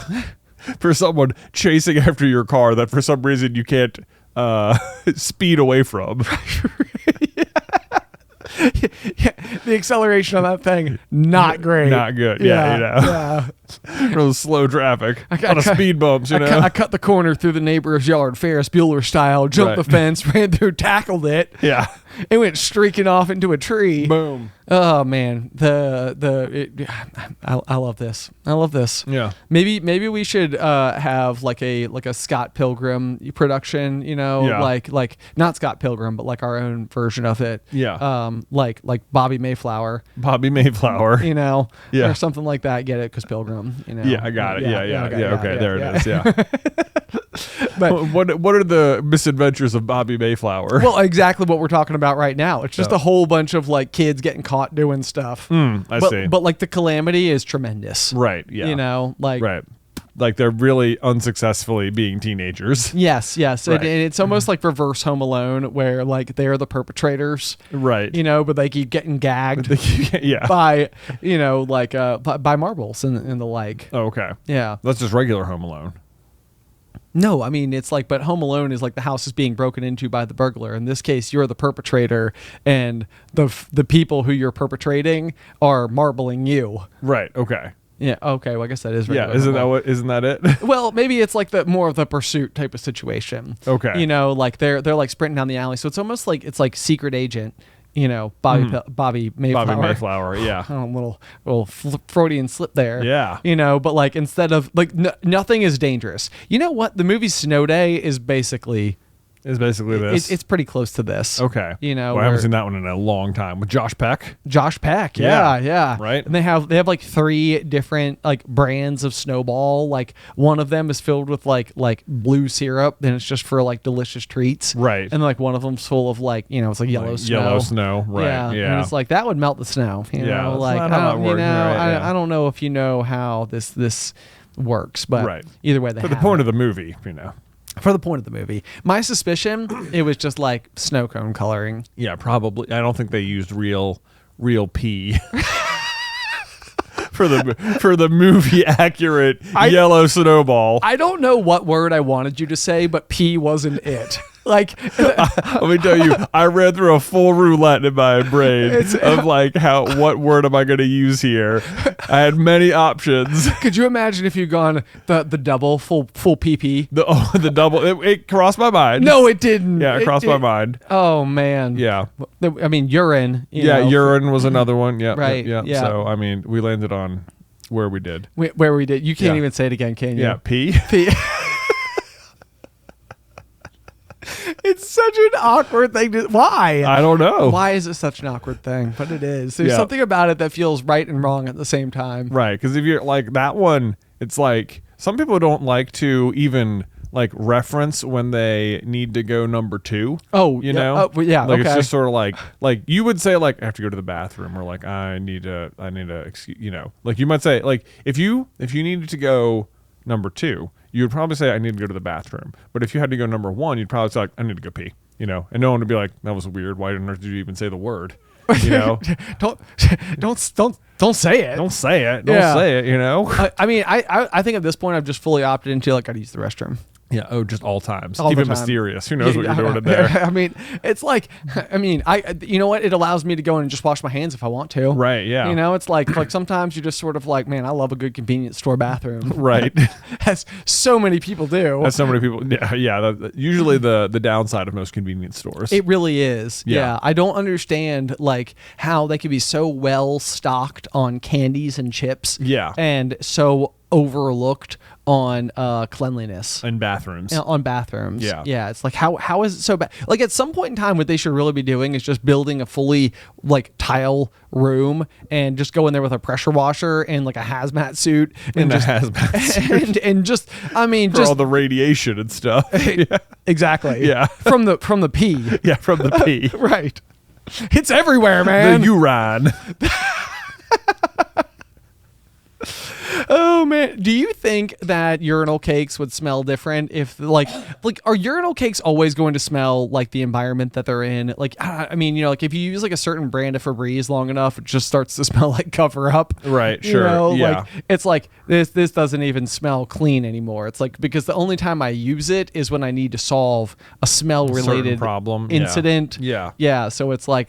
For someone chasing after your car that for some reason you can't speed away from. Yeah, the acceleration on that thing, not great. Not good. Yeah, you know. Yeah. Real slow traffic. A lot of speed bumps, you know. I cut the corner through the neighbor's yard, Ferris Bueller style, jumped the fence, ran through, tackled it. Yeah. It went streaking off into a tree. Boom. Oh man, I love this. I love this. Yeah. Maybe we should have like a Scott Pilgrim production. You know, Yeah. like not Scott Pilgrim, but like our own version of it. Yeah. Like Bobby Mayflower. Bobby Mayflower. You know. Yeah. Or something like that. Get it? Because Pilgrim. You know. Yeah, I got it. Yeah. Okay, there it is. Yeah. But what are the misadventures of Bobby Mayflower? well, exactly what we're talking about right now. It's just a whole bunch of like kids getting caught doing stuff. I see. But like the calamity is tremendous. Right. Yeah. You know, like Right. Like they're really unsuccessfully being teenagers. Yes. Right. And it's almost like reverse Home Alone, where like they're the perpetrators, Right. you know, but they keep getting gagged Yeah. by, you know, like by marbles and the like. Oh, okay. Yeah. That's just regular Home Alone. No, I mean, it's like, but Home Alone is like the house is being broken into by the burglar. In this case, you're the perpetrator, and the people who you're perpetrating are marbling you. Right. Okay. Yeah. Okay. Well, I guess that is regular Yeah. Isn't Home Alone. Isn't that it? Well, maybe it's like the more of the pursuit type of situation. Okay. You know, like they're like sprinting down the alley, so it's almost like Secret Agent. You know, Bobby Mayflower. Bobby Mayflower. Yeah. Oh, little Freudian slip there. Yeah. You know, but like instead of like nothing is dangerous. You know what? The movie Snow Day is basically. It's basically this. It's pretty close to this. Okay. You know, well, I haven't seen that one in a long time. With Josh Peck. Josh Peck. Yeah. Yeah. Right. And they have like 3 different like brands of Snowball. Like one of them is filled with like blue syrup, and it's just for like delicious treats. Right. And like one of them's full of like, you know, it's like yellow snow. Yellow snow. Right. Yeah. And it's like that would melt the snow. You Yeah, know, that's like not how that works, right, I don't know if you know how this works, but Right. either way, they For the have point it. of the movie, you know. For the point of the movie, my suspicion it was just like snow cone coloring. Yeah, probably. I don't think they used real pee. for the movie accurate yellow snowball. I don't know what word I wanted you to say, but P wasn't it. Like, let me tell you, I read through a full roulette in my brain of like what word am I going to use here? I had many options. Could you imagine if you'd gone the double full PP? The double. It crossed my mind. No, it didn't. Yeah, it crossed my mind. Oh man. Yeah. I mean, urine. You know, urine was another one. Yeah. Right, Yeah. yeah. So I mean, we landed on where we did. Where we did. You can't Yeah. even say it again, can you? Yeah. P. P. It's such an awkward thing to. Why? I don't know. Why is it such an awkward thing? But it is. There's Yeah. something about it that feels right and wrong at the same time. Right, because if you're like that one, it's like some people don't like to even like reference when they need to go number 2. Oh, you yeah. know, Oh, well, yeah, like okay. it's just sort of like you would say like I have to go to the bathroom, or like I need to excuse, you know, like you might say like if you needed to go number 2, you would probably say I need to go to the bathroom. But if you had to go number 1, you'd probably say like I need to go pee, you know, and no one would be like that was weird. Why didn't you even say the word? You know, don't say it. don't say it. Don't Yeah. say it. You know. I mean, I think at this point I've just fully opted into like I'd use the restroom. Yeah. Oh, just all times. All the Even time. mysterious. Who knows what you're doing in there? I mean, it's like, you know what? It allows me to go in and just wash my hands if I want to. Right. Yeah. You know, it's like sometimes you just sort of like, man, I love a good convenience store bathroom. Right. As so many people do. As so many people. Yeah. Yeah. Usually the downside of most convenience stores. It really is. Yeah. I don't understand like how they could be so well stocked on candies and chips. Yeah. And so overlooked on cleanliness. and bathrooms. On bathrooms. Yeah. Yeah. It's like how is it so bad? Like at some point in time, what they should really be doing is just building a fully like tile room and just go in there with a pressure washer and like a hazmat suit and a just hazmat suit. and just I mean For just all the radiation and stuff. Yeah. exactly. Yeah. From the pee. Yeah. From the pee. Right. It's everywhere, man. The urine. Oh man. Do you think that urinal cakes would smell different if like are urinal cakes always going to smell like the environment that they're in? Like, I mean, like if you use like a certain brand of Febreze long enough, it just starts to smell like cover up. Right. Sure. Like it's like this doesn't even smell clean anymore. It's like, because the only time I use it is when I need to solve a smell related problem incident. Yeah. So it's like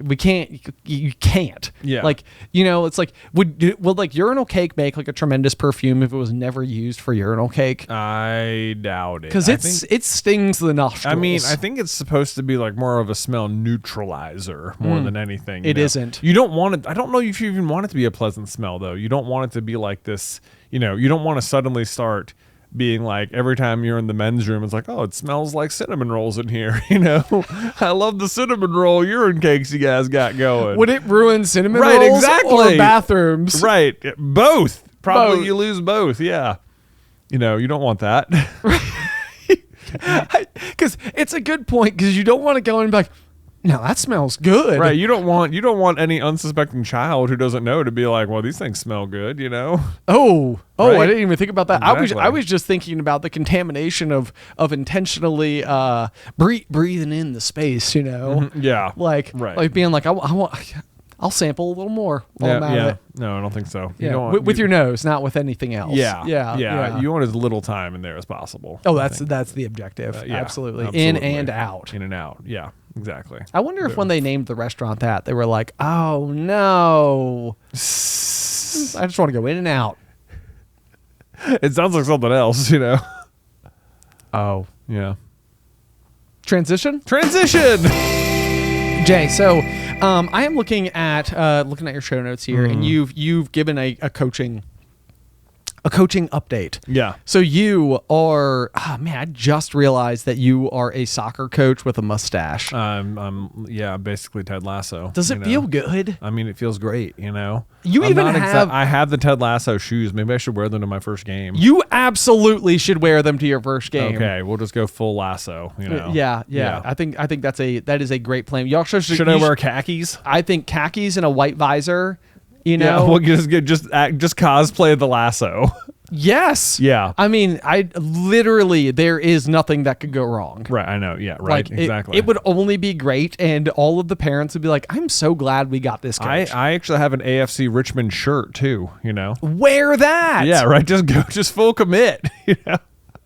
you can't. Yeah. Like, it's like would like urinal cake make like a tremendous perfume if it was never used for urinal cake? I doubt it. Because it stings the nostrils. I mean, I think it's supposed to be like more of a smell neutralizer more than anything. It isn't. You don't want it. I don't know if you even want it to be a pleasant smell though. You don't want it to be like this. You don't want to suddenly start being like every time you're in the men's room, it's like, oh, it smells like cinnamon rolls in here. I love the cinnamon roll urine cakes you guys got going. Would it ruin cinnamon right, rolls exactly. or bathrooms? Right, both. Probably Both. You lose both. Yeah, you don't want that. Because it's a good point, because you don't want to go in and be like, no, that smells good. Right, you don't want any unsuspecting child who doesn't know to be like, well, these things smell good, Oh, Right? I didn't even think about that. Exactly. I was just thinking about the contamination of intentionally breathing in the space, Yeah. Like, right. like being like, I'll sample a little more while I'm at it. No, I don't think so. Yeah, with your nose, not with anything else. Yeah. You want as little time in there as possible. Oh, that's the objective. Absolutely. In and out. In and out. Yeah, exactly. I wonder if when they named the restaurant that, they were like, oh no, I just want to go in and out. It sounds like something else, Oh. Yeah. Transition? Transition! Jay, so I am looking at your show notes here, and you've given a coaching update. Yeah. So you are, I just realized that you are a soccer coach with a mustache. I'm basically Ted Lasso. Does it feel good? I mean, it feels great, You I have the Ted Lasso shoes. Maybe I should wear them to my first game. You absolutely should wear them to your first game. Okay, we'll just go full Lasso, Yeah. I think that is a great plan. You also should I wear khakis? I think khakis and a white visor. Yeah, we'll just cosplay the lasso. Yes. Yeah. I mean, there is nothing that could go wrong. Right. I know. Yeah. Right. Exactly. It would only be great, and all of the parents would be like, "I'm so glad we got this coach." I actually have an AFC Richmond shirt too. Wear that. Yeah. Right. Just full commit.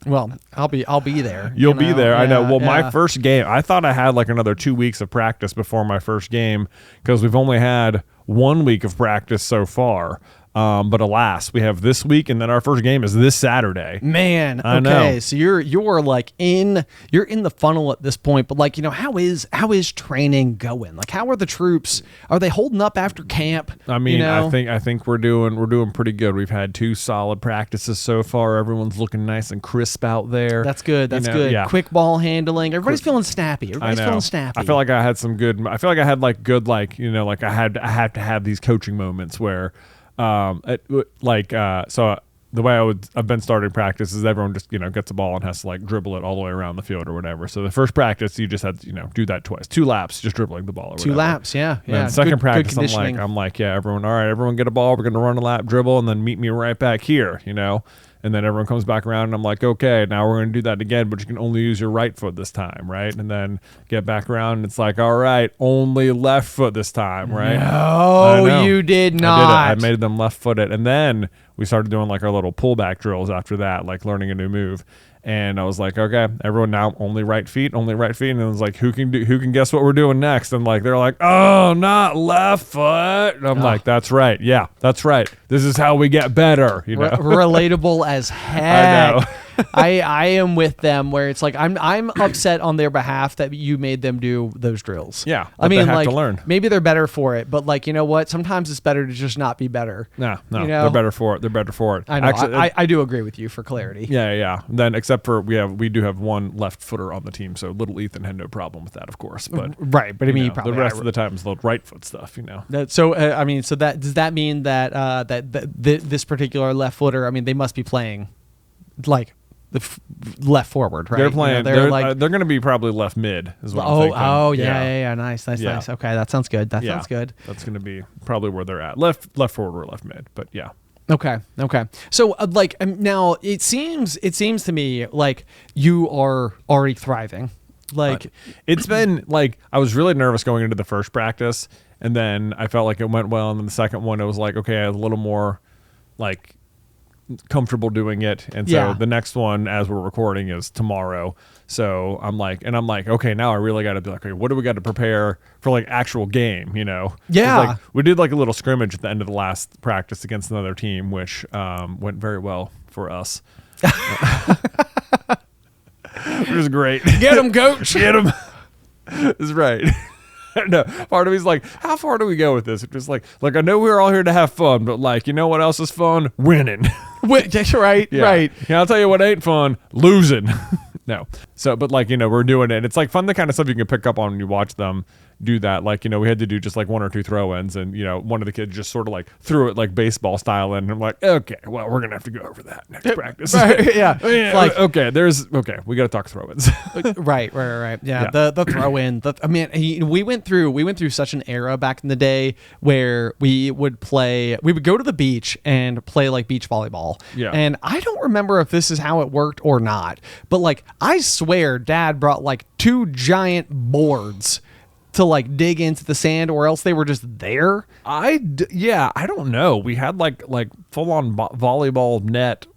Well, I'll be there. You'll be there. Yeah, I know. Well, yeah. my first game, I thought I had like another 2 weeks of practice before my first game, because we've only had 1 week of practice so far. But alas, we have this week, and then our first game is this Saturday. Man, I okay, know. so you're like in the funnel at this point, but like, how is training going? Like, how are the troops? Are they holding up after camp? I mean, I think we're doing pretty good. We've had 2 solid practices so far. Everyone's looking nice and crisp out there. That's good. That's good. Yeah. Quick ball handling. Everybody's feeling snappy. I know. snappy. I feel like I had some good. I feel like I had like good, like I have to have these coaching moments where. So the way I've been starting practice is everyone just gets the ball and has to like dribble it all the way around the field or whatever. So the first practice you just had to do that twice, 2 laps, just dribbling the ball or whatever. 2 laps, yeah. And then second practice I'm like yeah, everyone, all right, everyone get a ball, we're gonna run a lap, dribble, and then meet me right back here, And then everyone comes back around and I'm like, okay, now we're going to do that again, but you can only use your right foot this time, right? And then get back around and it's like, all right, only left foot this time, right? No, you did not. I made them left footed. And then we started doing like our little pullback drills after that, like learning a new move. And I was like, okay, everyone now only right feet. And it was like, who can guess what we're doing next? And like, they're like, oh, not left foot. And I'm like, that's right. Yeah, that's right. This is how we get better. Relatable as heck. I know. I am with them where it's like I'm upset on their behalf that you made them do those drills. Yeah, I mean, they have like to learn. Maybe they're better for it, but like, you know what? Sometimes it's better to just not be better. No, they're better for it. They're better for it. I know. Actually, I do agree with you for clarity. Yeah. Then except for we do have 1 left footer on the team, so little Ethan had no problem with that, of course. But right, but I mean, probably the rest of the time is the right foot stuff. So does that mean that this particular left footer? I mean, they must be playing like the left forward, right? They're playing. They're going to be probably left mid. Is what I'm thinking. Yeah. Nice. Yeah. Okay, that sounds good. Sounds good. That's going to be probably where they're at. Left forward or left mid. But yeah. Okay. So now it seems to me like you are already thriving. Like it's been like I was really nervous going into the first practice, and then I felt like it went well, and then the second one it was like, okay, I was a little more like comfortable doing it, and so the next one as we're recording is tomorrow. So I'm like, okay, now I really got to be like, okay, what do we got to prepare for like actual game, you know? Like, we did like a little scrimmage at the end of the last practice against another team, which went very well for us. It was great. Get him, coach. Get him. That's right. No, part of me's like, how far do we go with this? It's just like I know we're all here to have fun, but like, you know what else is fun? Winning. Right. Yeah, I'll tell you what ain't fun: losing. No. So, but like, you know, we're doing it. It's like fun, the kind of stuff you can pick up on when you watch them do that. Like, you know, we had to do just like 1 or 2 throw-ins, and, you know, one of the kids just sort of like threw it like baseball style in. And I'm like, okay, well, we're going to have to go over that next practice. Right, yeah. Like, okay, we got to talk throw-ins. Right. Yeah. The throw-in. We went through such an era back in the day where we would go to the beach and play like beach volleyball. Yeah. And I don't remember if this is how it worked or not, but like, I swear Dad brought like 2 giant boards to like dig into the sand, or else they were just there. I don't know. We had like full on volleyball net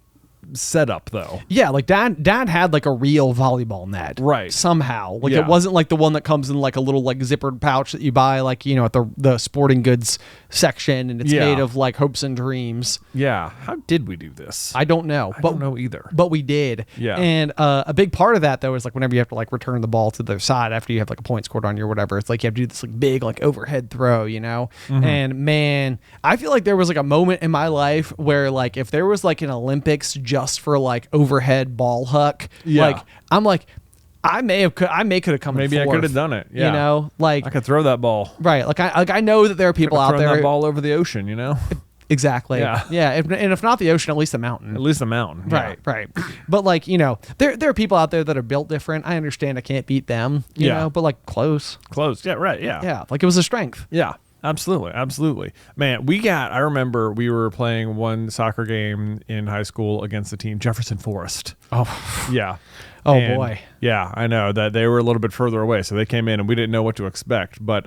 setup though. Yeah, like dad had like a real volleyball net. Right. Somehow. Like it wasn't like the one that comes in like a little like zippered pouch that you buy like, you know, at the sporting goods section, and it's made of like hopes and dreams. Yeah. How did we do this? I don't know. I don't know either. But we did. Yeah. And a big part of that though is like whenever you have to like return the ball to the side after you have like a point scored on you or whatever, it's like you have to do this like big like overhead throw, you know? Mm-hmm. And man, I feel like there was like a moment in my life where like if there was like an Olympics just for like overhead ball huck, like I'm like I could have come. Maybe I could have done it. Yeah. You know, like I could throw that ball. Right. Like I know that there are people out there that ball over the ocean. You know. Exactly. Yeah. Yeah. And if not the ocean, at least the mountain. At least the mountain. Right. Yeah. Right. But like, you know, there are people out there that are built different. I understand I can't beat them. You know, but like close. Yeah. Right. Yeah. Yeah. Like it was a strength. Yeah. Absolutely. Man, I remember we were playing one soccer game in high school against the team Jefferson Forest. Oh. Yeah. Oh, boy. Yeah, I know that they were a little bit further away, so they came in and we didn't know what to expect. But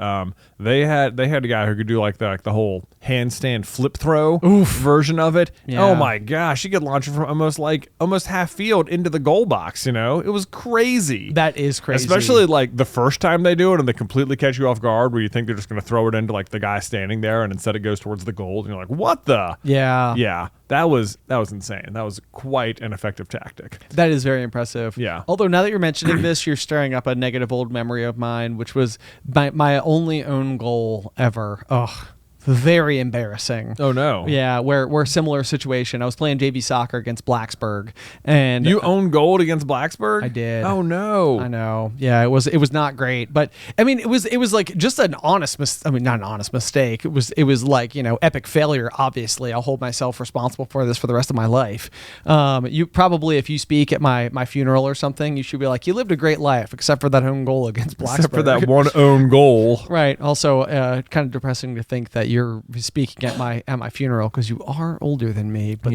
they had a guy who could do like the whole handstand flip throw version of it. Yeah. Oh my gosh, he could launch it from almost half field into the goal box. You know, it was crazy. That is crazy, especially like the first time they do it and they completely catch you off guard, where you think they're just going to throw it into like the guy standing there, and instead it goes towards the goal, and you're like, what the? Yeah. That was insane. That was quite an effective tactic. That is very impressive. Yeah. Although now that you're mentioning this, you're stirring up a negative old memory of mine, which was my only own goal ever. Ugh. Very embarrassing. Oh no. Yeah, where similar situation. I was playing JV soccer against Blacksburg, and you owned gold against Blacksburg? I did. Oh no. I know. Yeah, it was not great, but I mean it was like just an honest not an honest mistake. It was like, you know, epic failure. Obviously, I'll hold myself responsible for this for the rest of my life. You probably, if you speak at my funeral or something, you should be like, you lived a great life except for that own goal against Blacksburg. Except for that one own goal. Right. Also, kind of depressing to think that you're speaking at my funeral because you are older than me. But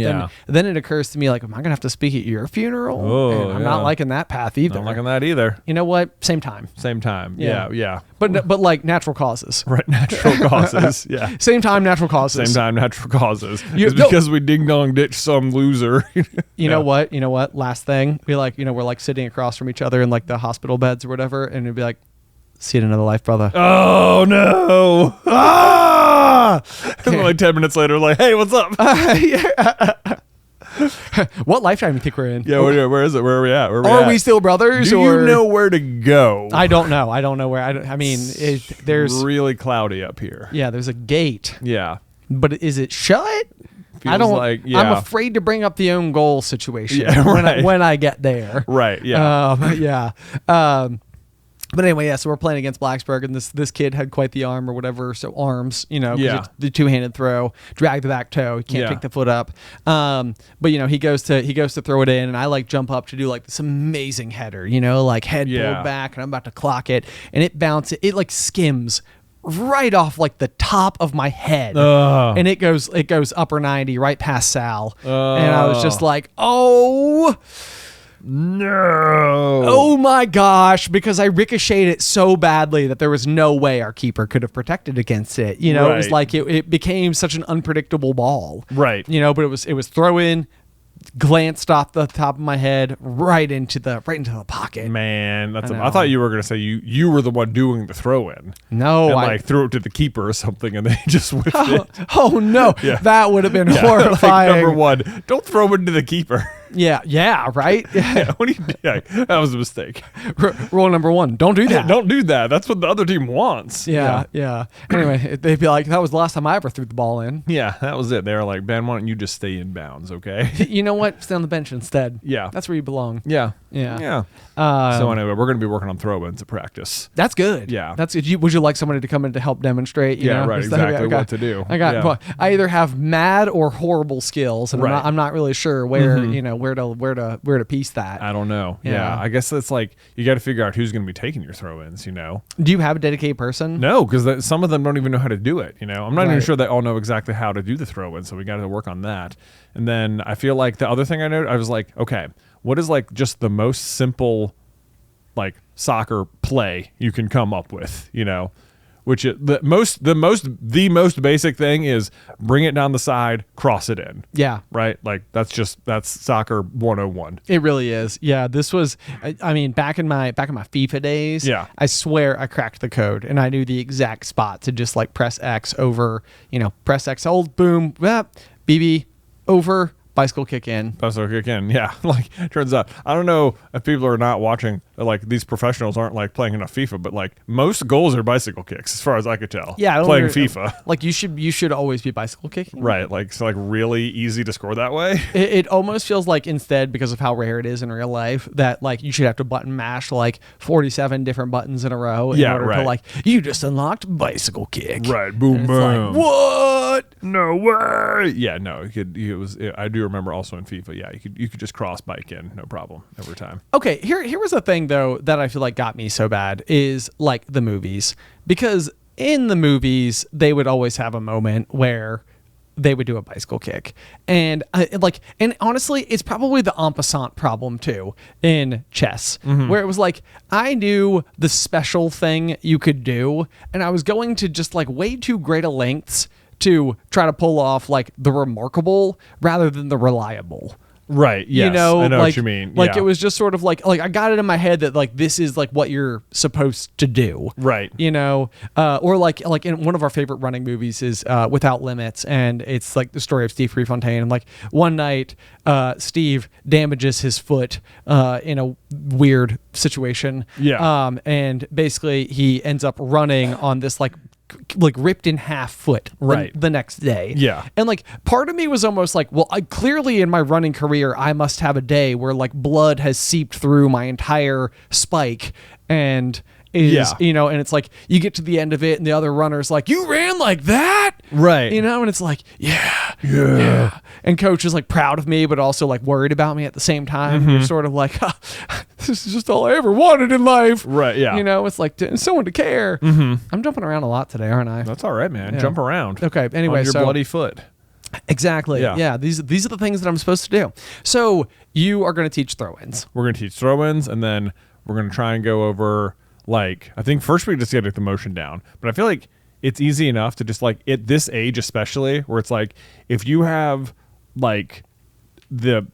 then it occurs to me, like, am I gonna have to speak at your funeral? Oh, and I'm not liking that path either. Not liking that either. You know what? Same time. Yeah. But like natural causes. Right. Natural causes. Yeah. Same time, natural causes. It's because we ding dong ditched some loser. You know what? Last thing, we're like sitting across from each other in like the hospital beds or whatever, and it'd be like, see you in another life, brother. Oh no! And like 10 minutes later, like, hey, what's up? What lifetime do you think we're in? Yeah, where is it? Where are we at? Are we still brothers? Do you know where to go? I don't know where. There's really cloudy up here. Yeah, there's a gate. Yeah, but is it shut? Feels like, yeah. I'm afraid to bring up the own goal situation when I get there. Right. Yeah. But anyway, yeah, so we're playing against Blacksburg, and this kid had quite the arm or whatever, so arms, you know, it's the two-handed throw, drag the back toe, you can't pick the foot up. But, you know, he goes to throw it in, and I, like, jump up to do, like, this amazing header, you know, like, head pulled back, and I'm about to clock it, and it bounces, it, like, skims right off like the top of my head, and it goes upper 90 right past Sal, and I was just like, oh. No. Oh my gosh, because I ricocheted it so badly that there was no way our keeper could have protected against it. You know, It was like it became such an unpredictable ball. Right. You know, but it was throw in, glanced off the top of my head right into the pocket. Man, I thought you were going to say you were the one doing the throw in. No, and like threw it to the keeper or something, and they just whiffed it. Oh no, that would have been horrifying. Like, number one, don't throw it into the keeper. Yeah, right? Yeah, what do you do? Yeah, that was a mistake. Rule number 1, don't do that. Don't do that. That's what the other team wants. Yeah. Anyway, they'd be like, that was the last time I ever threw the ball in. Yeah, that was it. They were like, Ben, why don't you just stay in bounds, okay? You know what? Stay on the bench instead. Yeah. That's where you belong. Yeah. Yeah. So anyway, we're going to be working on throw-ins at practice. That's good. Yeah. That's good. Would you like somebody to come in to help demonstrate? You know? Right. Exactly what to do. I either have mad or horrible skills, and I'm not really sure where where to piece that. I don't know. Yeah. I guess it's like you got to figure out who's going to be taking your throw-ins. You know. Do you have a dedicated person? No, because some of them don't even know how to do it. You know, I'm not even sure they all know exactly how to do the throw-in, so we got to work on that. And then I feel like the other thing I was like, okay, what is like just the most simple, like soccer play you can come up with? You know, which is the most basic thing is bring it down the side, cross it in. Yeah. Right. Like that's soccer 101. It really is. Yeah. This was, I mean, back in my FIFA days. Yeah. I swear I cracked the code and I knew the exact spot to just like press X over, press X, hold, boom, BB over. Bicycle kick in. Bicycle kick in, yeah. Like, turns out, I don't know if people are not watching, like, these professionals aren't, like, playing enough FIFA, but, like, most goals are bicycle kicks, as far as I could tell. Yeah. Playing FIFA. Like, you should always be bicycle kicking. Right. Like, so, like, really easy to score that way. It almost feels like instead, because of how rare it is in real life, that, like, you should have to button mash, like, 47 different buttons in a row in order to, like, you just unlocked bicycle kick. Right. Boom, boom. Like, what? No way. Yeah, no. I do remember also in FIFA, yeah, you could just cross bike in, no problem, every time. Okay, here was the thing though that I feel like got me so bad is like the movies, because in the movies they would always have a moment where they would do a bicycle kick, and honestly, it's probably the en passant problem too in chess, where it was like I knew the special thing you could do, and I was going to just like way too great a lengths to try to pull off like the remarkable rather than the reliable. Right. Yes. I know what you mean. Like it was just sort of like I got it in my head that like this is like what you're supposed to do. Right. Or like in one of our favorite running movies is Without Limits, and it's like the story of Steve Prefontaine. And like one night, Steve damages his foot in a weird situation. Yeah. And basically he ends up running on this like ripped in half foot the next day. Yeah. And like part of me was almost like, well, I clearly in my running career, I must have a day where like blood has seeped through my entire spike and is, and it's like you get to the end of it and the other runner's like, you ran like that? Right. And it's like, yeah. And coach is like proud of me, but also like worried about me at the same time. You're sort of like, this is just all I ever wanted in life. Right. Yeah. It's like someone to care. I'm jumping around a lot today, aren't I? That's all right, man. Jump around. Okay. Anyway, on your bloody foot. Exactly. Yeah. These are the things that I'm supposed to do. So you are going to teach throw-ins. We're going to teach throw-ins, and then we're going to try and go over, like, I think first we just got to get the motion down. But I feel like it's easy enough to just, like, at this age especially, where it's like, if you have, like, the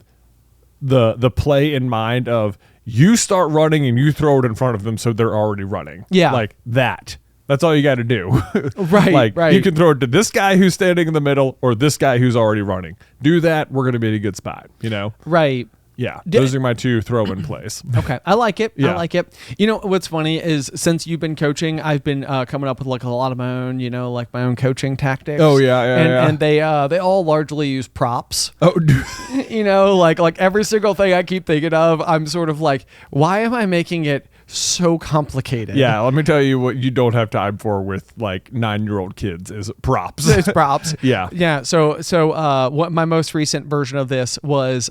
play in mind of you start running and you throw it in front of them so they're already running. Yeah. Like that. That's all you got to do. Right. Like, you can throw it to this guy who's standing in the middle or this guy who's already running. Do that. We're going to be in a good spot, Right. Yeah. Those are my two throw-in plays. Okay. I like it. Yeah. I like it. What's funny is since you've been coaching, I've been coming up with like a lot of my own, like my own coaching tactics. Oh, yeah. And they all largely use props. Oh, like every single thing I keep thinking of, I'm sort of like, why am I making it so complicated? Yeah, let me tell you what you don't have time for with like 9-year-old kids is props. It's props. Yeah. So what my most recent version of this was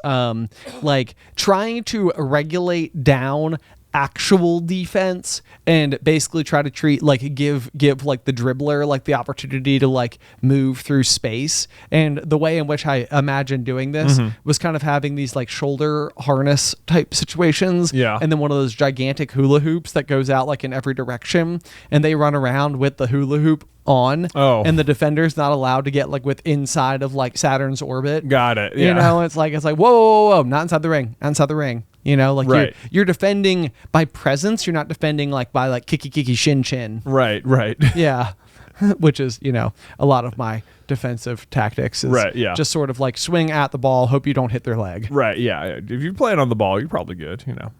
like trying to regulate down actual defense and basically try to treat like give like the dribbler like the opportunity to like move through space. And the way in which I imagined doing this was kind of having these like shoulder harness type situations, and then one of those gigantic hula hoops that goes out like in every direction, and they run around with the hula hoop on, and the defender's not allowed to get like with inside of like Saturn's orbit. Got it. You know, it's like whoa, not inside the ring. You know, like you're defending by presence. You're not defending like by like kiki shin chin. Right. Yeah. Which is, you know, a lot of my defensive tactics is just sort of like swing at the ball, hope you don't hit their leg. Right. Yeah. If you're playing on the ball, you're probably good, you know.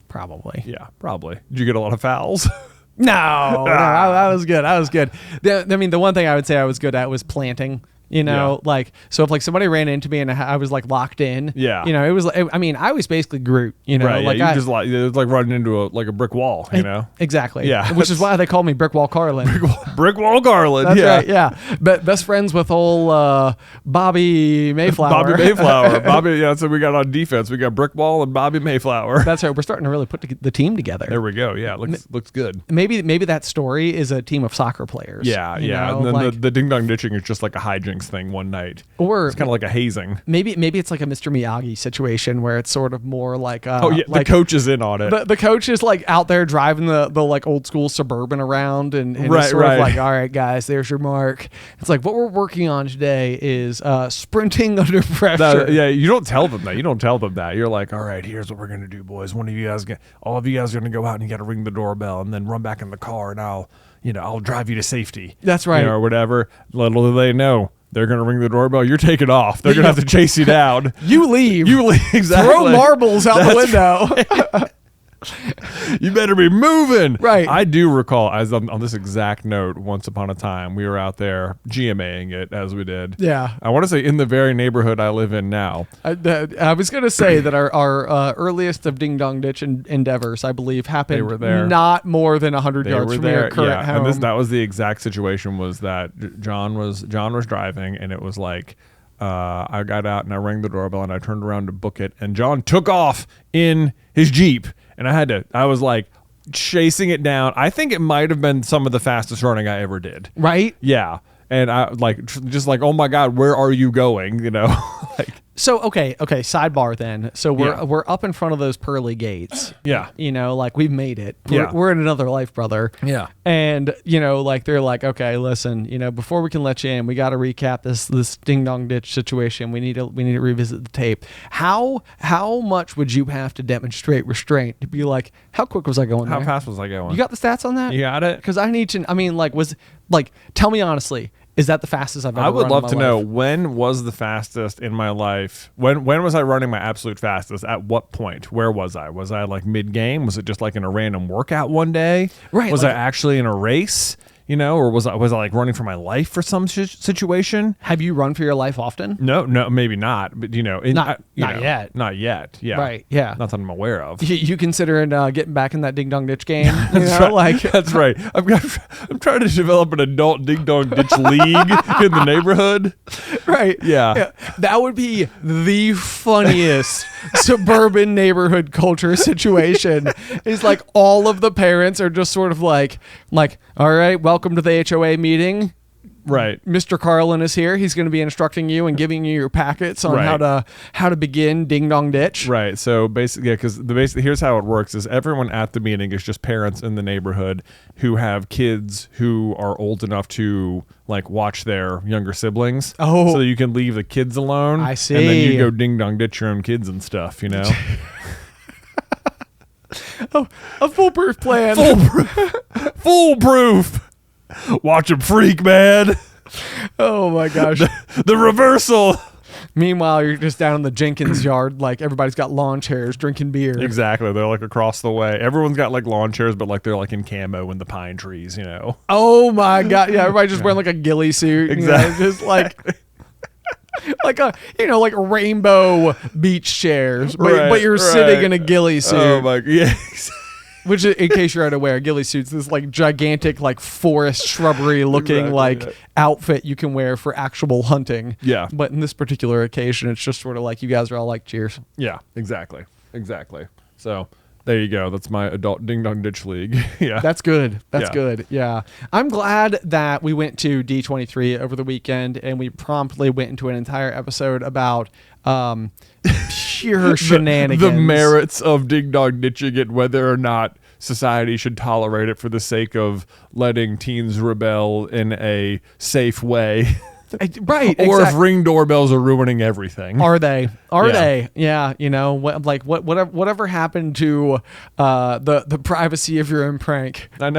Probably. Yeah, probably. Did you get a lot of fouls? No, I was good. I mean, the one thing I would say I was good at was planting. You know, like, so if like somebody ran into me and I was like locked in, you know, I was basically Groot, you know, like you just like, it was like running into a brick wall, you know? Exactly. Yeah. Which is why they call me Brick Wall Carlin. Brick Wall Carlin. That's right. Yeah. But best friends with old Bobby Mayflower. So we got on defense. We got Brick Wall and Bobby Mayflower. That's right. We're starting to really put the team together. There we go. Yeah. Looks good. Maybe that story is a team of soccer players. Yeah. Know? And then like, the ding dong ditching is just like a hijinks thing one night, or it's kind of like a hazing. Maybe it's like a Mr. Miyagi situation where it's sort of more like like, the coach is in on it. The coach is like out there driving the like old school Suburban around and it's sort of like, all right guys, there's your mark. It's like what we're working on today is sprinting under pressure. You don't tell them that. You're like, all right, here's what we're gonna do, boys. All of you guys are gonna go out and you got to ring the doorbell and then run back in the car and I'll drive you to safety. That's right. Or whatever. Little do they know, they're going to ring the doorbell. You're taking off. They're going to have to chase you down. You leave. Exactly. Throw marbles out the window. Right. You better be moving. Right. I do recall, as on this exact note, once upon a time, we were out there GMAing it as we did. Yeah. I want to say in the very neighborhood I live in now. I was going to say that our earliest of Ding Dong Ditch endeavors, I believe, happened they were there. Not more than 100 yards from your current home. And that was the exact situation, was that John was driving, and it was like, I got out and I rang the doorbell and I turned around to book it, and John took off in his Jeep, and I was like chasing it down. I think it might have been some of the fastest running I ever did. Right? Yeah. And I just like, oh my God, where are you going? You know, like. So, okay. Sidebar then. So we're up in front of those pearly gates. Yeah. You know, like we've made it. Yeah. We're in another life, brother. Yeah. And, you know, like they're like, okay, listen, you know, before we can let you in, we got to recap this Ding Dong Ditch situation. We need to revisit the tape. How much would you have to demonstrate restraint to be like, how quick was I going there? How fast was I going? You got the stats on that? You got it? Because I need to, I mean, like, tell me honestly, is that the fastest I've ever run? I would love to know, life? when was the fastest in my life? When was I running my absolute fastest? At what point? Where was I? Was I like mid-game? Was it just like in a random workout one day? Right. Was I actually in a race? You know, or was I like running for my life for some situation? Have you run for your life often? No, maybe not. But you know, not yet. Not yet. Yeah. Right. Yeah. Not that I'm aware of. You considering getting back in that Ding Dong Ditch game? That's right. Like that's right. I'm trying to develop an adult Ding Dong Ditch league in the neighborhood. Right. Yeah. That would be the funniest suburban neighborhood culture situation. Is like all of the parents are just sort of like, all right, welcome to the HOA meeting. Right. Mr. Carlin is here. He's going to be instructing you and giving you your packets on how to begin Ding Dong Ditch. Right. So basically, because here's how it works: is everyone at the meeting is just parents in the neighborhood who have kids who are old enough to like watch their younger siblings. Oh, so you can leave the kids alone. I see. And then you go Ding Dong Ditch your own kids and stuff. You know. Oh, a foolproof plan. Foolproof. Watch him freak, man. Oh my gosh. The reversal. Meanwhile, you're just down in the Jenkins yard, like everybody's got lawn chairs drinking beer. Exactly. They're like across the way. Everyone's got like lawn chairs, but like they're like in camo in the pine trees, you know. Oh my God. Yeah, everybody's just wearing like a ghillie suit. Exactly. You know, just like like rainbow beach chairs, but you're sitting in a ghillie suit. Oh my, yeah. Which, in case you're unaware, ghillie suits, this like gigantic, like forest shrubbery looking outfit you can wear for actual hunting. Yeah. But in this particular occasion, it's just sort of like you guys are all like, cheers. Yeah, exactly. So There you go. That's my adult Ding Dong Ditch League. Yeah. That's good. That's Yeah. good. Yeah. I'm glad that we went to D23 over the weekend and we promptly went into an entire episode about sheer shenanigans. The merits of Ding Dong Ditching and whether or not society should tolerate it for the sake of letting teens rebel in a safe way. Right. Or if Ring doorbells are ruining everything. Are they? Are Yeah. they? Yeah. You know, whatever happened to the privacy of your own prank? I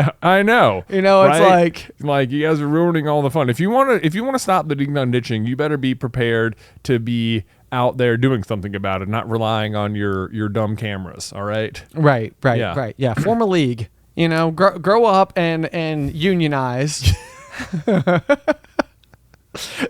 know. You know, it's like you guys are ruining all the fun. If you want to stop the Ding Dong Ditching, you better be prepared to be out there doing something about it, not relying on your dumb cameras. All right. Right. Yeah. Right. Yeah. Form a league. You know, grow up and unionize.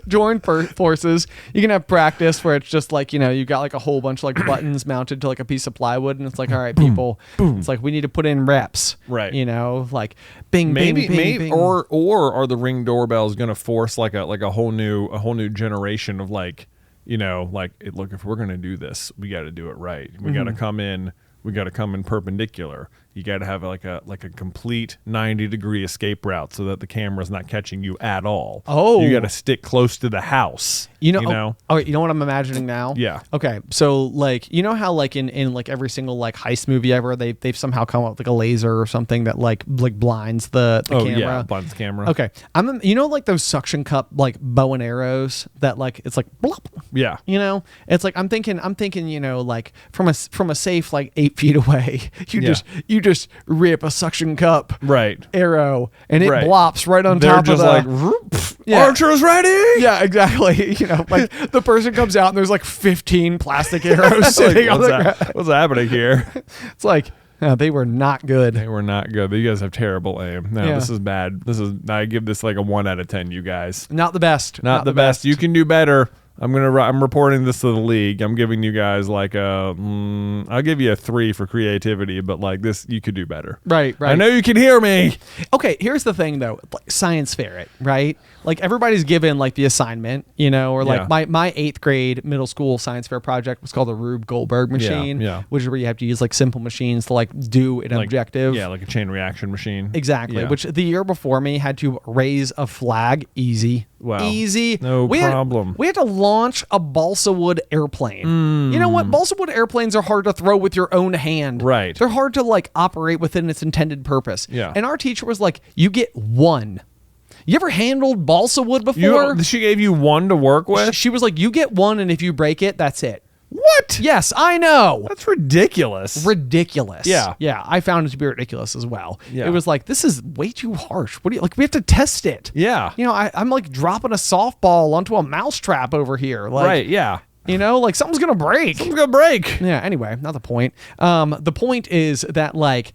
Join forces. You can have practice where it's just like, you know, you got like a whole bunch of like buttons mounted to like a piece of plywood, and it's like, all right, people, it's like we need to put in reps, right? You know, like bing, maybe, bing, bing, bing. Or are the Ring doorbells going to force like a whole new generation of like, you know, like look, if we're going to do this, we got to do it right. We got to come in. We got to come in perpendicular. You got to have like a complete 90-degree escape route so that the camera's not catching you at all. Oh, you got to stick close to the house. You know. Oh, you know what I'm imagining now? Yeah. Okay. So like, you know how like in like every single like heist movie ever, they've somehow come up with like a laser or something that like blinds the camera. Yeah, blinds the camera. Okay. You know, like those suction cup like bow and arrows that like it's like blop. Yeah. You know, it's like I'm thinking, you know, like from a safe like 8 feet away, you just rip a suction cup arrow and it blops right on top of the. They're just like, archers ready. Yeah, exactly. You know, like the person comes out and there's like 15 plastic arrows sitting on the ground. What's happening here? It's like, they were not good. They were not good. You guys have terrible aim. No, this is bad. I give this like a 1 out of 10. You guys, not the best. Not the best. You can do better. I'm reporting this to the league. I'm giving you guys like I'll give you a 3 for creativity, but like this, you could do better. Right. I know you can hear me. Okay, here's the thing though, like science fair it, right? Like everybody's given like the assignment, you know, or like my 8th grade middle school science fair project was called the Rube Goldberg machine, which is where you have to use like simple machines to like do an objective. Yeah, like a chain reaction machine. Exactly. Yeah. Which the year before me had to raise a flag. Easy. Wow. Easy. No problem. We had to launch a balsa wood airplane. You know what? Balsa wood airplanes are hard to throw with your own hand. Right. They're hard to like operate within its intended purpose. Yeah. And our teacher was like, you get 1. You ever handled balsa wood before? She gave you 1 to work with? She was like, you get 1, and if you break it, that's it. What? Yes, I know. That's ridiculous. Ridiculous. Yeah. Yeah, I found it to be ridiculous as well. Yeah. It was like, this is way too harsh. What do you like? We have to test it. Yeah. You know, I'm like dropping a softball onto a mousetrap over here. Like, right, yeah. You know, like something's gonna break. Something's gonna break. Yeah. Anyway, not the point. The point is that like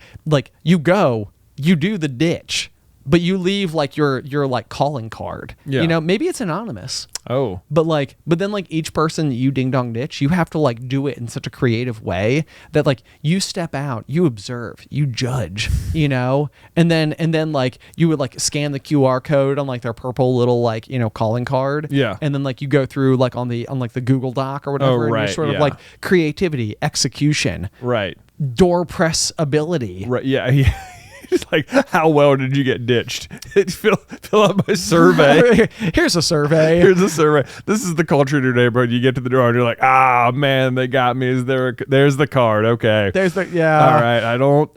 you do the ditch, but you leave like your like calling card. Yeah. You know, maybe it's anonymous. Oh. But then like each person that you ding dong ditch, you have to like do it in such a creative way that like you step out, you observe, you judge, you know, and then like you would like scan the QR code on like their purple little like, you know, calling card. Yeah. And then like you go through like on like the Google Doc or whatever. And right, you're sort of like creativity, execution, right, door press ability. right, yeah. It's like, how well did you get ditched? Fill out my survey. Here's a survey. Here's a survey. This is the culture in your neighborhood. You get to the door and you're like, man, they got me. There's the card. Okay. There's the All right. I don't.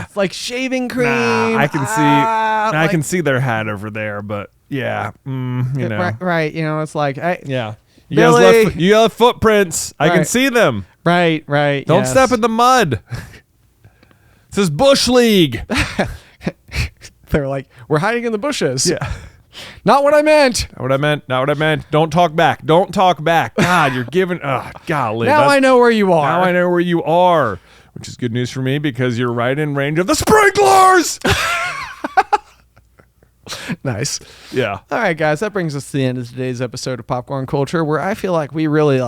It's like shaving cream. Nah, I can see. I can see their hat over there, but yeah, you know. Right. You know, it's like, yeah. You Billy. guys you left footprints. I can Right. see them. Right. Don't yes. step in the mud. This is Bush League. They're like, we're hiding in the bushes. Yeah. Not what I meant. Not what I meant. Don't talk back. God, you're giving. Golly. Now I know where you are. Now I know where you are, which is good news for me because you're right in range of the sprinklers. Nice. Yeah. All right, guys, that brings us to the end of today's episode of Popcorn Culture, where I feel like we really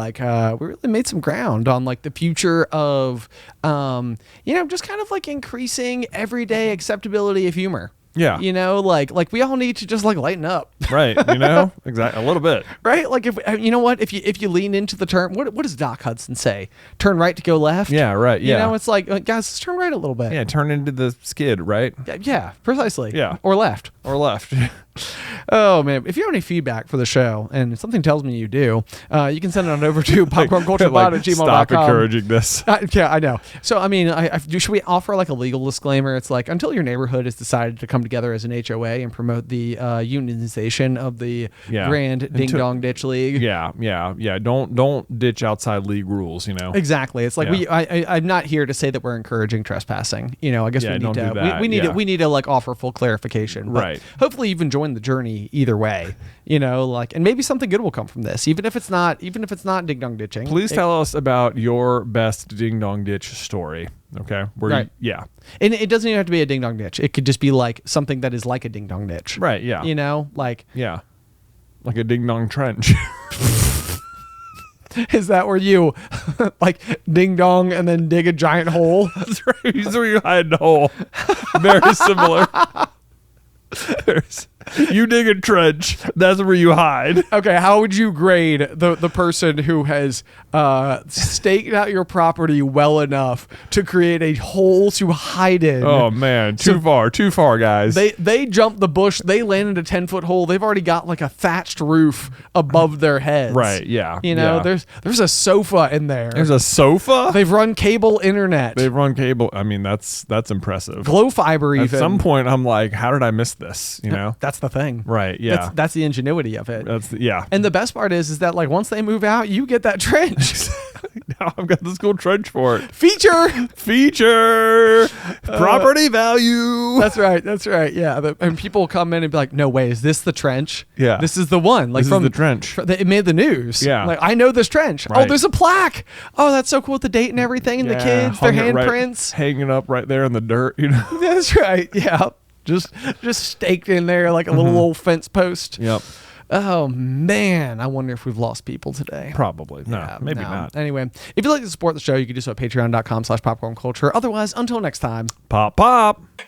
made some ground on like the future of, just kind of like increasing everyday acceptability of humor. Yeah. You know, like we all need to just like lighten up. Right. You know, exactly. A little bit. Right. Like if you know what, if you lean into the turn, what does Doc Hudson say? Turn right to go left. Yeah. Right. Yeah. You know, it's like, guys, let's turn right a little bit. Yeah. Turn into the skid. Right. Yeah. Precisely. Yeah. Or left. Or left. Oh man, if you have any feedback for the show, and something tells me you do, you can send it on over to popcornculturepod@gmail.com. Stop encouraging this. Yeah, I know. So I mean, should we offer like a legal disclaimer? It's like, until your neighborhood has decided to come together as an HOA and promote the unionization of the Grand Ding Dong Ditch League. Yeah. Don't ditch outside league rules. You know. Exactly. It's like I'm not here to say that we're encouraging trespassing. You know, I guess we need to we need to like offer full clarification. But right. hopefully you've enjoyed the journey either way. You know, like, and maybe something good will come from this, even if it's not ding dong ditching. Please tell us about your best ding dong ditch story. Okay. Right. And it doesn't even have to be a ding dong ditch. It could just be like something that is like a ding dong ditch. Right. Yeah. You know, like. Yeah. Like a ding dong trench. Is that where you like ding dong and then dig a giant hole? That's right. That's where you hide the hole. Very similar. You dig a trench. That's where you hide. Okay, how would you grade the person who has staked out your property well enough to create a hole to hide in? Oh man, too far, guys. They jumped the bush. They landed a 10-foot hole. They've already got like a thatched roof above their heads. Right? Yeah. You know, yeah. there's a sofa in there. There's a sofa. They've run cable internet. They've run cable. I mean, that's impressive. Glow fiber. Even at some point, I'm like, how did I miss this? You know, that's the thing. Right. Yeah. That's the ingenuity of it. Yeah. And the best part is that like once they move out, you get that trench. Now I've got this cool trench for it. Feature. Property value. That's right. Yeah. And people come in and be like, no way, is this the trench? Yeah. This is the one. Like this is the trench. It made the news. Yeah. Like, I know this trench. Right. Oh, there's a plaque. Oh, that's so cool with the date and everything and the kids, their handprints. Hanging up right there in the dirt, you know. That's right. Yeah. Just staked in there like a little old fence post. Yep. Oh man, I wonder if we've lost people today. Probably. No, maybe not. Anyway, if you'd like to support the show, you can do so at patreon.com/popcornculture. Otherwise, until next time. Pop.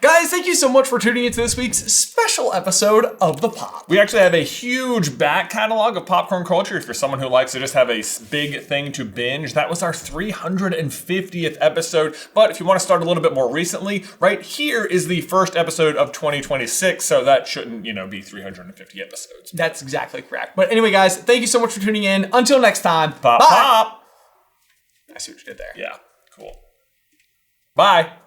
Guys, thank you so much for tuning into this week's special episode of The Pop. We actually have a huge back catalog of popcorn culture. If you're someone who likes to just have a big thing to binge, that was our 350th episode. But if you want to start a little bit more recently, right here is the first episode of 2026. So that shouldn't, be 350 episodes. That's exactly correct. But anyway, guys, thank you so much for tuning in. Until next time, pop. I see what you did there. Yeah, cool. Bye.